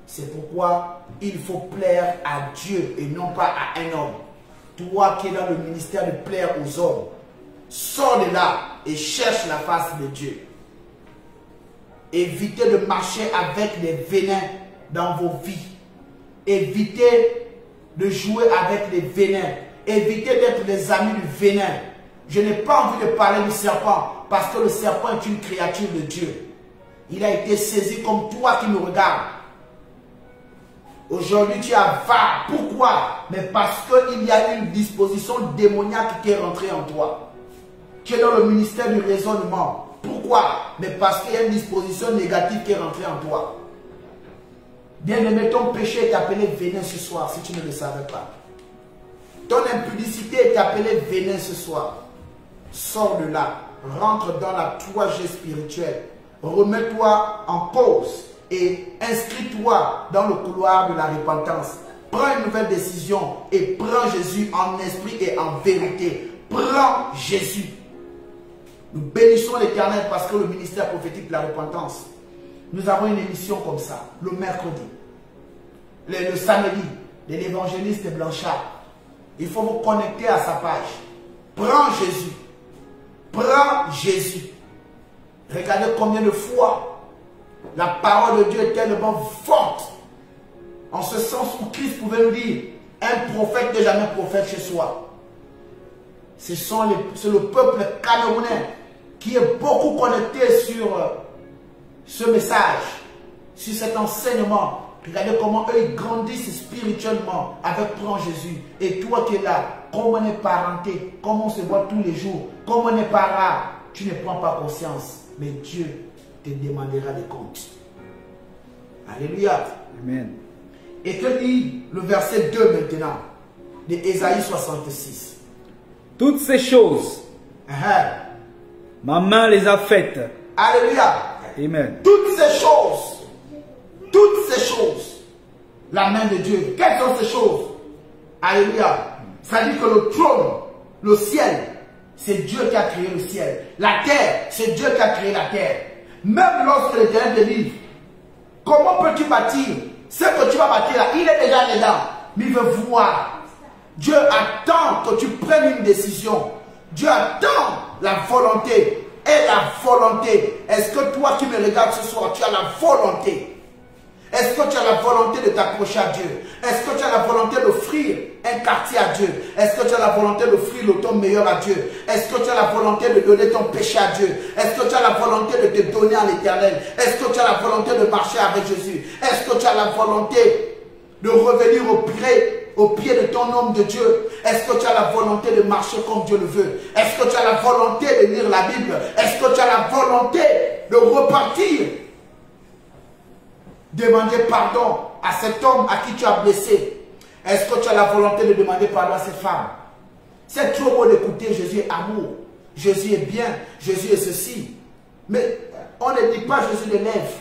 C'est pourquoi il faut plaire à Dieu et non pas à un homme. Toi qui es dans le ministère de plaire aux hommes, sors de là et cherche la face de Dieu. Évitez de marcher avec des vénins dans vos vies. Évitez de jouer avec les vénins. Évitez d'être des amis du vénin. Je n'ai pas envie de parler du serpent parce que le serpent est une créature de Dieu. Il a été saisi comme toi qui me regardes. Aujourd'hui, tu es avare. Pourquoi? Mais parce qu'il y a une disposition démoniaque qui est rentrée en toi. Tu es dans le ministère du raisonnement. Pourquoi? Mais parce qu'il y a une disposition négative qui est rentrée en toi. Bien-aimé, ton péché est appelé vénin ce soir, si tu ne le savais pas. Ton impudicité est appelée vénin ce soir. Sors de là. Rentre dans la 3G spirituelle. Remets-toi en pause. Et inscris-toi dans le couloir de la repentance. Prends une nouvelle décision et prends Jésus en esprit et en vérité. Prends Jésus. Nous bénissons l'Éternel parce que le ministère prophétique de la repentance, nous avons une émission comme ça, le mercredi, le samedi, de l'évangéliste Blanchard. Il faut vous connecter à sa page. Prends Jésus. Prends Jésus. Regardez combien de fois la parole de Dieu est tellement forte. En ce sens où Christ pouvait nous dire, un prophète n'est jamais prophète chez soi. C'est le peuple camerounais qui est beaucoup connecté sur ce message, sur cet enseignement. Regardez comment eux ils grandissent spirituellement avec Prends Jésus. Et toi qui es là, comme on est parenté, comme on se voit tous les jours, comme on n'est pas rare, tu ne prends pas conscience. Mais Dieu te demandera des comptes. Alléluia. Amen. Et que dit le verset 2 maintenant de Ésaïe 66? Toutes ces choses, ma main les a faites. Alléluia. Amen. Toutes ces choses, la main de Dieu. Quelles sont ces choses? Alléluia. Ça dit que le trône, le ciel, c'est Dieu qui a créé le ciel. La terre, c'est Dieu qui a créé la terre. Même lorsque l'Éternel te dit, comment peux-tu bâtir? Ce que tu vas bâtir là, il est déjà dedans. Mais il veut voir. Dieu attend que tu prennes une décision. Dieu attend la volonté. Et la volonté. Est-ce que toi qui me regardes ce soir, tu as la volonté? Est-ce que tu as la volonté de t'approcher à Dieu? Est-ce que tu as la volonté d'offrir un quartier à Dieu? Est-ce que tu as la volonté d'offrir le ton meilleur à Dieu? Est-ce que tu as la volonté de donner ton péché à Dieu? Est-ce que tu as la volonté de te donner à l'Éternel? Est-ce que tu as la volonté de marcher avec Jésus? Est-ce que tu as la volonté de revenir au pied de ton homme de Dieu? Est-ce que tu as la volonté de marcher comme Dieu le veut? Est-ce que tu as la volonté de lire la Bible? Est-ce que tu as la volonté de repartir? Demander pardon à cet homme à qui tu as blessé. Est-ce que tu as la volonté de demander pardon à cette femme? C'est trop beau d'écouter Jésus est amour, Jésus est bien, Jésus est ceci. Mais on ne dit pas Jésus les lèvres.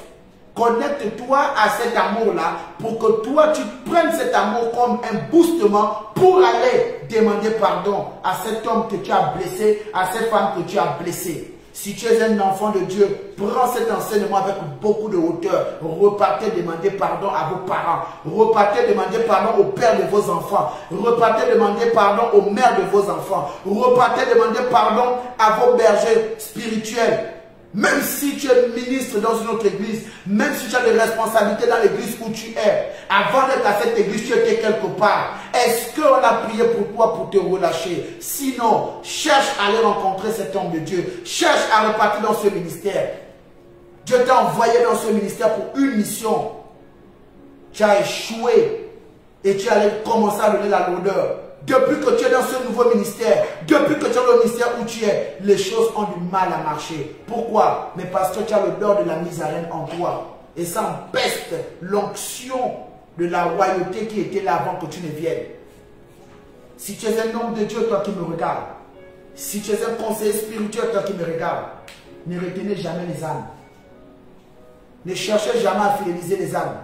Connecte-toi à cet amour-là pour que toi, tu prennes cet amour comme un boostement pour aller demander pardon à cet homme que tu as blessé, à cette femme que tu as blessée. Si tu es un enfant de Dieu, prends cet enseignement avec beaucoup de hauteur. Repartez demander pardon à vos parents. Repartez demander pardon au père de vos enfants. Repartez demander pardon aux mères de vos enfants. Repartez demander pardon à vos bergers spirituels. Même si tu es ministre dans une autre église, même si tu as des responsabilités dans l'église où tu es, avant d'être à cette église, tu étais quelque part. Est-ce qu'on a prié pour toi pour te relâcher? Sinon, cherche à aller rencontrer cet homme de Dieu. Cherche à repartir dans ce ministère. Dieu t'a envoyé dans ce ministère pour une mission. Tu as échoué et tu allais commencer à donner la lourdeur. Depuis que tu es dans ce nouveau ministère, depuis que tu es dans le ministère où tu es, les choses ont du mal à marcher. Pourquoi? Mais parce que tu as l'odeur de la misérène en toi. Et ça empeste l'onction de la royauté qui était là avant que tu ne viennes. Si tu es un homme de Dieu, toi qui me regardes, si tu es un conseiller spirituel, toi qui me regardes, ne retenez jamais les âmes. Ne cherchez jamais à fidéliser les âmes.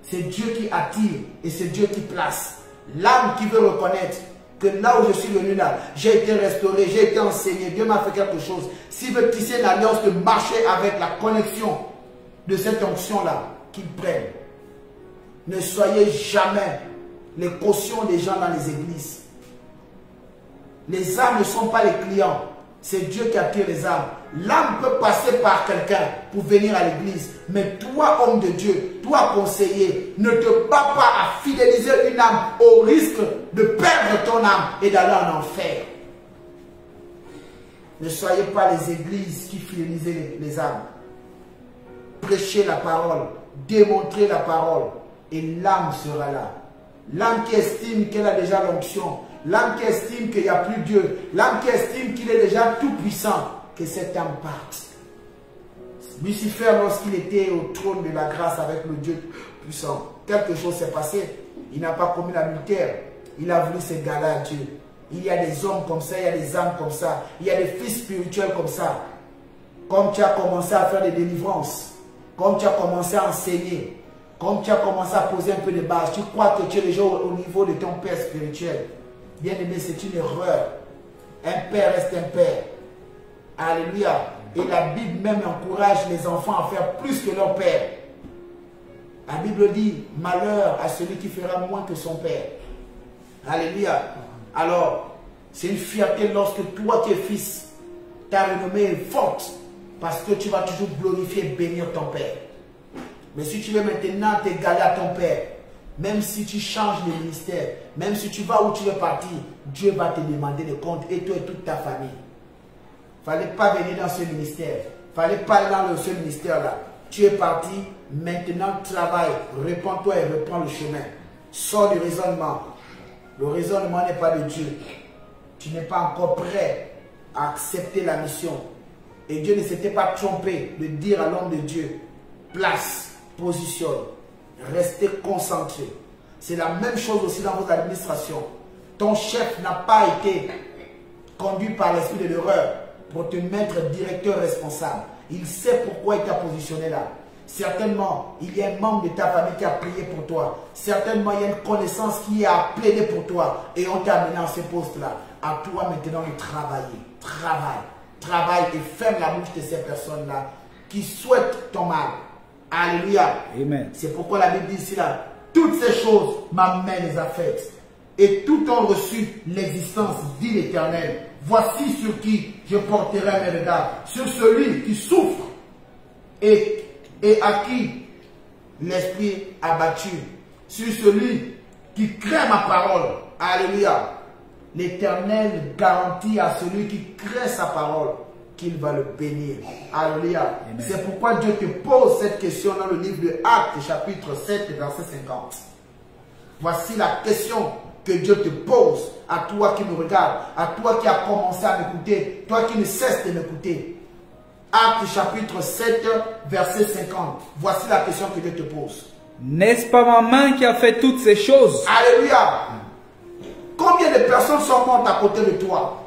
C'est Dieu qui attire et c'est Dieu qui place. L'âme qui veut reconnaître que là où je suis venu là, j'ai été restauré, j'ai été enseigné, Dieu m'a fait quelque chose. S'il veut tisser une alliance de marcher avec la connexion de cette onction-là, qu'il prenne. Ne soyez jamais les cautions des gens dans les églises. Les âmes ne sont pas les clients. C'est Dieu qui attire les âmes. L'âme peut passer par quelqu'un pour venir à l'église. Mais toi, homme de Dieu, toi, conseiller, ne te bats pas à fidéliser une âme au risque de perdre ton âme et d'aller en enfer. Ne soyez pas les églises qui fidélisent les âmes. Prêchez la parole, démontrez la parole et l'âme sera là. L'âme qui estime qu'elle a déjà l'onction, l'âme qui estime qu'il n'y a plus Dieu, l'âme qui estime qu'il est déjà tout puissant, que cette âme parte. Lucifer, lorsqu'il était au trône de la grâce avec le Dieu puissant, quelque chose s'est passé. Il n'a pas commis l'adultère. Il a voulu s'égaler à Dieu. Il y a des hommes comme ça, il y a des âmes comme ça, il y a des fils spirituels comme ça. Comme tu as commencé à faire des délivrances, comme tu as commencé à enseigner, comme tu as commencé à poser un peu de base, tu crois que tu es déjà au niveau de ton père spirituel. Bien aimé, c'est une erreur. Un père reste un père. Alléluia. Et la Bible même encourage les enfants à faire plus que leur père. La Bible dit, malheur à celui qui fera moins que son père. Alléluia. Alors, c'est une fierté lorsque toi qui es fils, ta renommée est forte. Parce que tu vas toujours glorifier et bénir ton père. Mais si tu veux maintenant t'égaler à ton père, même si tu changes de ministère, même si tu vas où tu veux partir, Dieu va te demander des comptes et toi et toute ta famille. Il ne fallait pas venir dans ce ministère. Il ne fallait pas aller dans ce ministère-là. Tu es parti, maintenant travaille, répands-toi et reprends le chemin. Sors du raisonnement. Le raisonnement n'est pas de Dieu. Tu n'es pas encore prêt à accepter la mission. Et Dieu ne s'était pas trompé de dire à l'homme de Dieu, place, positionne, restez concentré. C'est la même chose aussi dans vos administrations. Ton chef n'a pas été conduit par l'esprit de l'erreur pour te mettre directeur responsable. Il sait pourquoi il t'a positionné là. Certainement, il y a un membre de ta famille qui a prié pour toi. Certainement, il y a une connaissance qui a plaidé pour toi. Et on t'a amené à ce poste-là. À toi maintenant de travailler. Travaille et ferme la bouche de ces personnes-là qui souhaitent ton mal. Alléluia. Amen. C'est pourquoi la Bible dit ici là, toutes ces choses, ma main les a faites. Et tout ont reçu l'existence, dit l'Éternel. Voici sur qui je porterai mes regards. Sur celui qui souffre et à qui l'esprit a battu. Sur celui qui craint ma parole. Alléluia. L'Éternel garantit à celui qui craint sa parole qu'il va le bénir. Alléluia. C'est pourquoi Dieu te pose cette question dans le livre de Actes, chapitre 7, verset 50. Voici la question que Dieu te pose à toi qui me regarde, à toi qui as commencé à m'écouter, toi qui ne cesses de m'écouter. Actes, chapitre 7, verset 50. Voici la question que Dieu te pose. N'est-ce pas ma main qui a fait toutes ces choses? Alléluia. Combien de personnes sont mortes à côté de toi?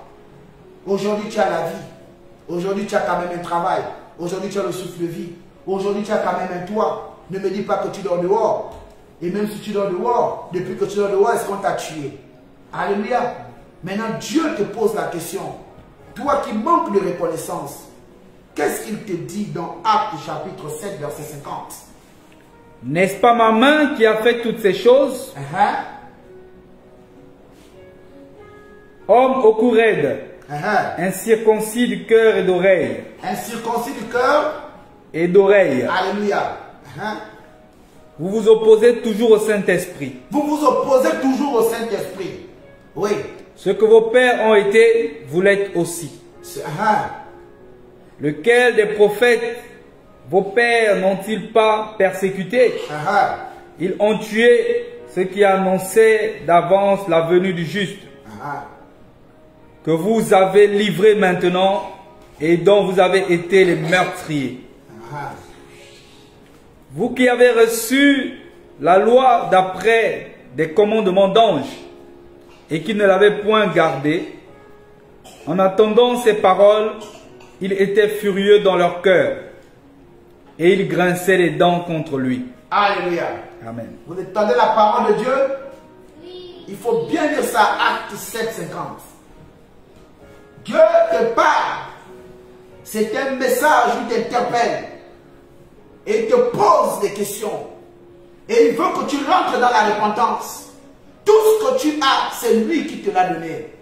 Aujourd'hui, tu as la vie. Aujourd'hui, tu as quand même un travail. Aujourd'hui, tu as le souffle de vie. Aujourd'hui, tu as quand même un toit. Ne me dis pas que tu dors dehors. Et même si tu dors dehors, depuis que tu dors dehors, est-ce qu'on t'a tué? Alléluia. Maintenant, Dieu te pose la question. Toi qui manques de reconnaissance, qu'est-ce qu'il te dit dans Actes chapitre 7, verset 50? N'est-ce pas ma main qui a fait toutes ces choses? Homme au cou raide, incirconcis du cœur et d'oreille. Incirconcis du cœur et d'oreille. Alléluia. Vous vous opposez toujours au Saint-Esprit. Vous vous opposez toujours au Saint-Esprit. Oui. Ce que vos pères ont été, vous l'êtes aussi. Lequel des prophètes vos pères n'ont-ils pas persécuté? Ils ont tué ceux qui annonçaient d'avance la venue du juste, que vous avez livré maintenant et dont vous avez été les meurtriers. Vous qui avez reçu la loi d'après des commandements d'anges et qui ne l'avez point gardée, en attendant ces paroles, ils étaient furieux dans leur cœur et ils grinçaient les dents contre lui. Alléluia. Amen. Vous entendez la parole de Dieu? Il faut bien lire ça, Acte 7, 50. Dieu te parle. C'est un message, il t'interpelle. Et il te pose des questions. Et il veut que tu rentres dans la repentance. Tout ce que tu as, c'est lui qui te l'a donné.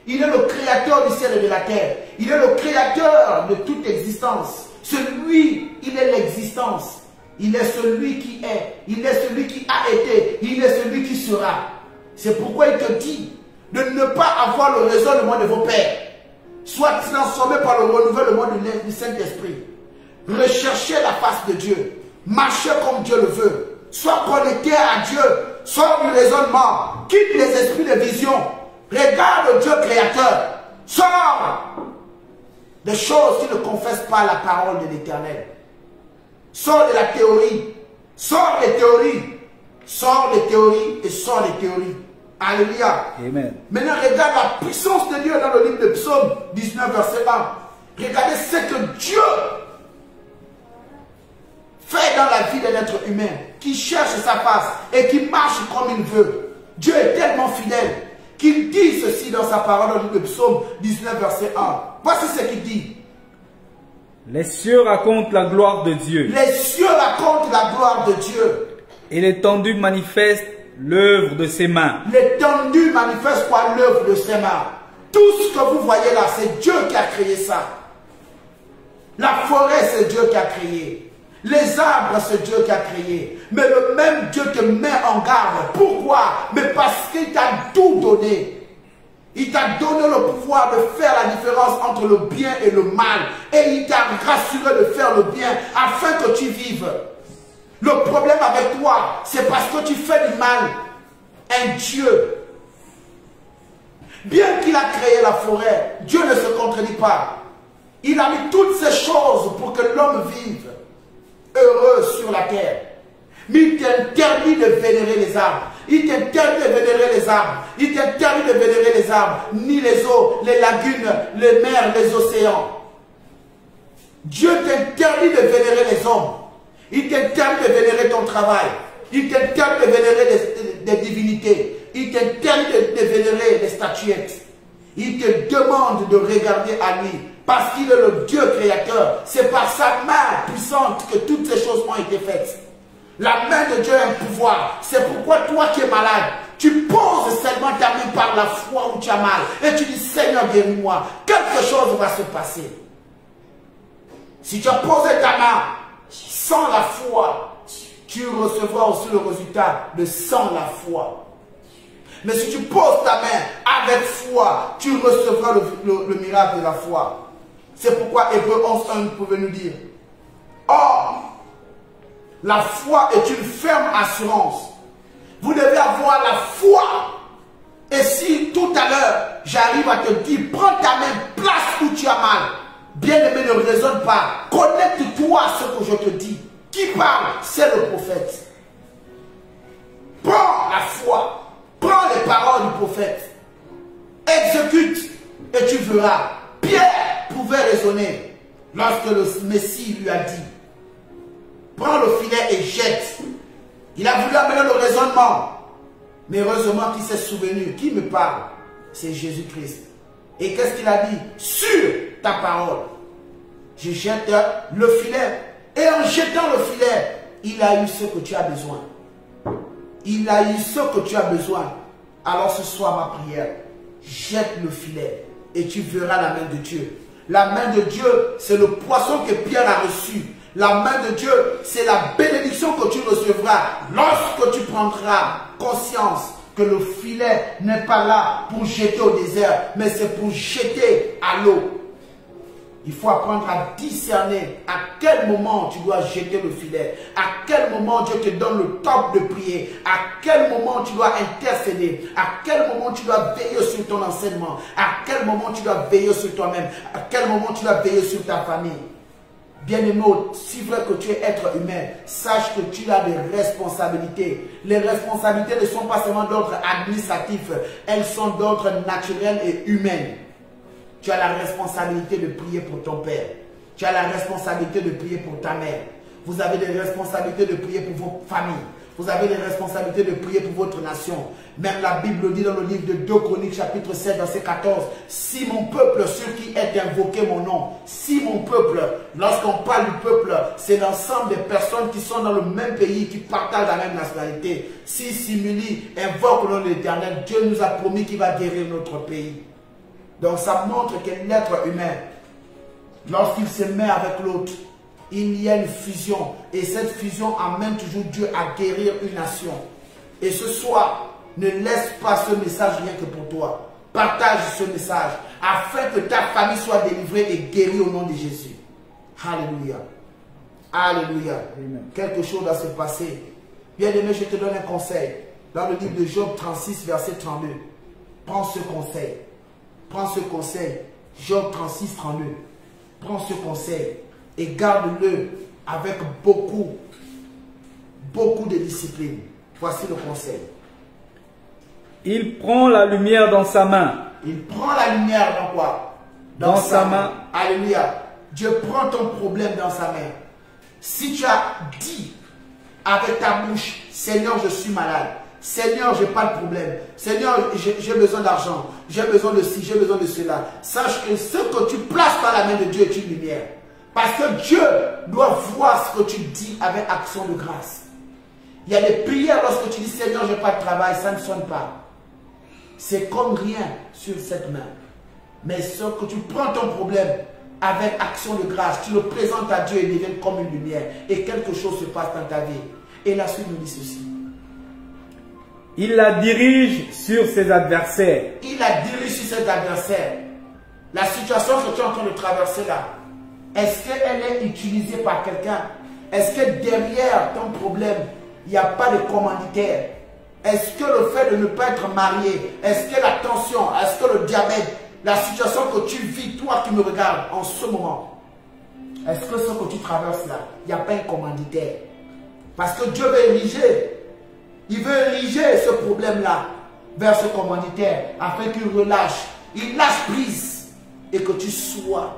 Il est le créateur du ciel et de la terre. Il est le créateur de toute existence. Celui, il est l'existence. Il est celui qui est. Il est celui qui a été. Il est celui qui sera. C'est pourquoi il te dit de ne pas avoir le raisonnement de vos pères. Sois transformé par le renouvellement du Saint-Esprit. Recherchez la face de Dieu. Marchez comme Dieu le veut. Sois connecté à Dieu. Sois du raisonnement. Quitte les esprits de vision. Regarde Dieu créateur. Sors des choses qui ne confessent pas la parole de l'Éternel. Sors de la théorie. Sors des théories. Sors des théories et sors des théories. Alléluia. Amen. Maintenant, regarde la puissance de Dieu dans le livre de Psaume 19, verset 1. Regardez ce que Dieu fait dans la vie d'un être humain qui cherche sa face et qui marche comme il veut. Dieu est tellement fidèle qu'il dit ceci dans sa parole dans le livre de Psaume 19, verset 1. Voici ce qu'il dit. Les cieux racontent la gloire de Dieu. Les cieux racontent la gloire de Dieu. Et l'étendue manifeste l'œuvre de ses mains. L'étendue manifeste quoi? L'œuvre de ses mains. Tout ce que vous voyez là, c'est Dieu qui a créé ça. La forêt, c'est Dieu qui a créé. Les arbres, c'est Dieu qui a créé. Mais le même Dieu te met en garde. Pourquoi? Mais parce qu'il t'a tout donné. Il t'a donné le pouvoir de faire la différence entre le bien et le mal. Et il t'a rassuré de faire le bien afin que tu vives. Le problème avec toi, c'est parce que tu fais du mal. Un Dieu, bien qu'il a créé la forêt, Dieu ne se contredit pas. Il a mis toutes ces choses pour que l'homme vive heureux sur la terre. Mais il t'interdit de vénérer les arbres. Il t'interdit de vénérer les arbres. Il t'interdit de vénérer les arbres, ni les eaux, les lagunes, les mers, les océans. Dieu t'interdit de vénérer les hommes. Il t'interdit de vénérer ton travail. Il t'interdit de vénérer des divinités. Il t'interdit de vénérer les statuettes. Il te demande de regarder à lui. Parce qu'il est le Dieu créateur. C'est par sa main puissante que toutes ces choses ont été faites. La main de Dieu a un pouvoir. C'est pourquoi toi qui es malade, tu poses seulement ta main par la foi où tu as mal. Et tu dis, Seigneur, guéris-moi. Quelque chose va se passer. Si tu as posé ta main sans la foi, tu recevras aussi le résultat de sans la foi. Mais si tu poses ta main avec foi, tu recevras le miracle de la foi. C'est pourquoi Hébreux 11:1 pouvait nous dire, or, la foi est une ferme assurance. Vous devez avoir la foi. Et si tout à l'heure, j'arrive à te dire, prends ta main, place où tu as mal. Bien-aimé, ne raisonne pas. Connecte-toi à ce que je te dis. Qui parle? C'est le prophète. Prends la foi. Prends les paroles du prophète. Exécute et tu verras. Pierre pouvait raisonner lorsque le Messie lui a dit, Prends le filet et jette. Il a voulu amener le raisonnement. Mais heureusement qu'il s'est souvenu. Qui me parle? C'est Jésus-Christ. Et qu'est-ce qu'il a dit? Sur ta parole, je jette le filet. Et en jetant le filet, il a eu ce que tu as besoin. Il a eu ce que tu as besoin. Alors ce soir, ma prière, jette le filet et tu verras la main de Dieu. La main de Dieu, c'est le poisson que Pierre a reçu. La main de Dieu, c'est la bénédiction que tu recevras lorsque tu prendras conscience que le filet n'est pas là pour jeter au désert, mais c'est pour jeter à l'eau. Il faut apprendre à discerner à quel moment tu dois jeter le filet, à quel moment Dieu te donne le temps de prier, à quel moment tu dois intercéder, à quel moment tu dois veiller sur ton enseignement, à quel moment tu dois veiller sur toi-même, à quel moment tu dois veiller sur ta famille. Bien-aimé, si vrai que tu es être humain, sache que tu as des responsabilités. Les responsabilités ne sont pas seulement d'ordre administratif, elles sont d'ordre naturel et humain. Tu as la responsabilité de prier pour ton père. Tu as la responsabilité de prier pour ta mère. Vous avez des responsabilités de prier pour vos familles. Vous avez des responsabilités de prier pour votre nation. Même la Bible dit dans le livre de 2 Chroniques, chapitre 7, verset 14, « Si mon peuple, sur qui est invoqué mon nom, si mon peuple, lorsqu'on parle du peuple, c'est l'ensemble des personnes qui sont dans le même pays, qui partagent la même nationalité. Si Simili invoque le nom de l'Éternel, Dieu nous a promis qu'il va guérir notre pays. » Donc ça montre qu'un être humain, lorsqu'il se met avec l'autre, il y a une fusion. Et cette fusion amène toujours Dieu à guérir une nation. Et ce soir, ne laisse pas ce message rien que pour toi. Partage ce message afin que ta famille soit délivrée et guérie au nom de Jésus. Alléluia. Alléluia. Amen. Quelque chose doit se passer. Bien-aimé, je te donne un conseil. Dans le livre de Job 36, verset 32. Prends ce conseil. Prends ce conseil. Job 36, 32. Prends ce conseil et garde-le avec beaucoup de discipline. Voici le conseil. Il prend la lumière dans sa main. Il prend la lumière dans quoi? Dans sa main. Alléluia. Dieu prend ton problème dans sa main. Si tu as dit avec ta bouche, Seigneur, je suis malade. Seigneur, je n'ai pas de problème. Seigneur, j'ai besoin d'argent. J'ai besoin de ci, j'ai besoin de cela. Sache que ce que tu places par la main de Dieu est une lumière. Parce que Dieu doit voir ce que tu dis avec action de grâce. Il y a des prières lorsque tu dis Seigneur, je n'ai pas de travail, ça ne sonne pas. C'est comme rien sur cette main. Mais ce que tu prends ton problème avec action de grâce, tu le présentes à Dieu et il devient comme une lumière. Et quelque chose se passe dans ta vie. Et la suite nous dit ceci. Il la dirige sur ses adversaires. Il la dirige sur ses adversaires. La situation que tu es en train de traverser là, est-ce qu'elle est utilisée par quelqu'un? Est-ce que derrière ton problème, il n'y a pas de commanditaire? Est-ce que le fait de ne pas être marié, est-ce que la tension, est-ce que le diabète, la situation que tu vis, toi qui me regardes en ce moment, est-ce que ce que tu traverses là, il n'y a pas un commanditaire? Parce que Dieu veut ériger. Il veut ériger ce problème-là vers ce commanditaire afin qu'il relâche. Il lâche prise et que tu sois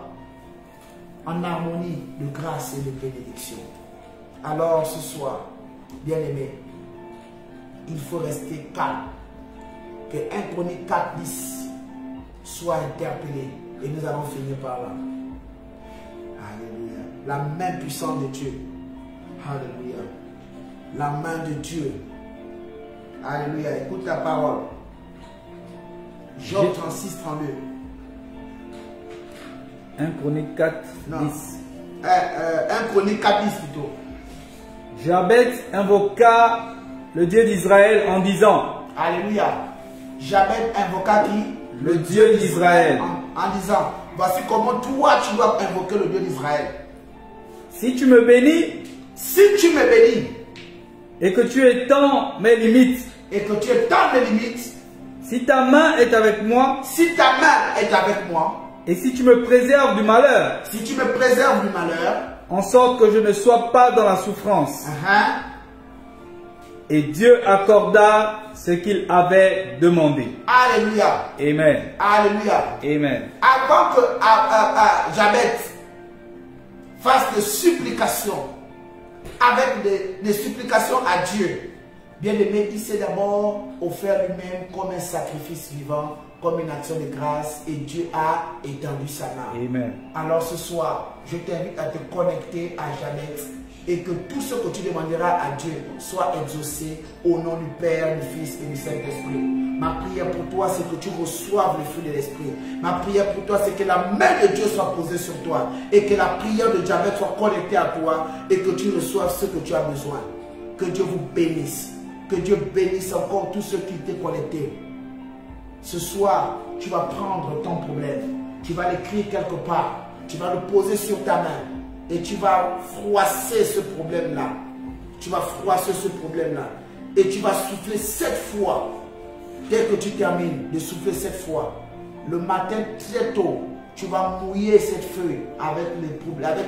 en harmonie de grâce et de bénédiction. Alors ce soir, bien-aimé, il faut rester calme. Que 1 Chroniques 4, 10 soit interpellé. Et nous allons finir par là. Alléluia. La main puissante de Dieu. Alléluia. La main de Dieu. Alléluia. Écoute la parole. Job 36, 32. 1 Chroniques 4, non. 10. 1 Chroniques 4, 10 plutôt. Jabez invoqua le Dieu d'Israël en disant. Alléluia. Jabez invoqua qui? Le Dieu d'Israël. En disant, voici comment toi tu dois invoquer le Dieu d'Israël. Si tu me bénis. Si tu me bénis. Et que tu étends mes limites. Et que tu étends mes limites. Si ta main est avec moi. Si ta main est avec moi. Et si tu me préserves du malheur. Si tu me préserves du malheur. En sorte que je ne sois pas dans la souffrance. Et Dieu accorda ce qu'il avait demandé. Alléluia. Amen. Alléluia. Amen. Avant que Jabez fasse des supplications, avec des supplications à Dieu. Bien-aimé, il s'est d'abord offert lui-même comme un sacrifice vivant, comme une action de grâce, et Dieu a étendu sa main. Amen. Alors ce soir, je t'invite à te connecter à Jeannette et que tout ce que tu demanderas à Dieu soit exaucé au nom du Père, du Fils et du Saint-Esprit. Ma prière pour toi, c'est que tu reçoives le fruit de l'Esprit. Ma prière pour toi, c'est que la main de Dieu soit posée sur toi et que la prière de Jeannette soit connectée à toi et que tu reçoives ce que tu as besoin. Que Dieu vous bénisse. Que Dieu bénisse encore tous ceux qui t'ont connectés. Ce soir, tu vas prendre ton problème. Tu vas l'écrire quelque part. Tu vas le poser sur ta main. Et tu vas froisser ce problème-là. Tu vas froisser ce problème-là. Et tu vas souffler 7 fois. Dès que tu termines de souffler 7 fois, le matin très tôt, tu vas mouiller cette feuille avec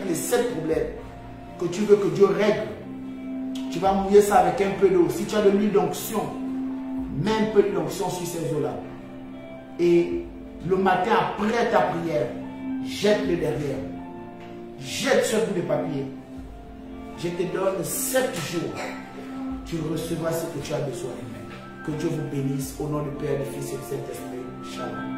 les 7 problèmes que tu veux que Dieu règle. Tu vas mouiller ça avec un peu d'eau. Si tu as de l'huile d'onction, mets un peu d'onction sur ces eaux-là. Et le matin, après ta prière, jette-le derrière. Jette ce bout de papier. Je te donne 7 jours. Tu recevras ce que tu as besoin. Que Dieu vous bénisse au nom du Père, du Fils et du Saint-Esprit. Shalom.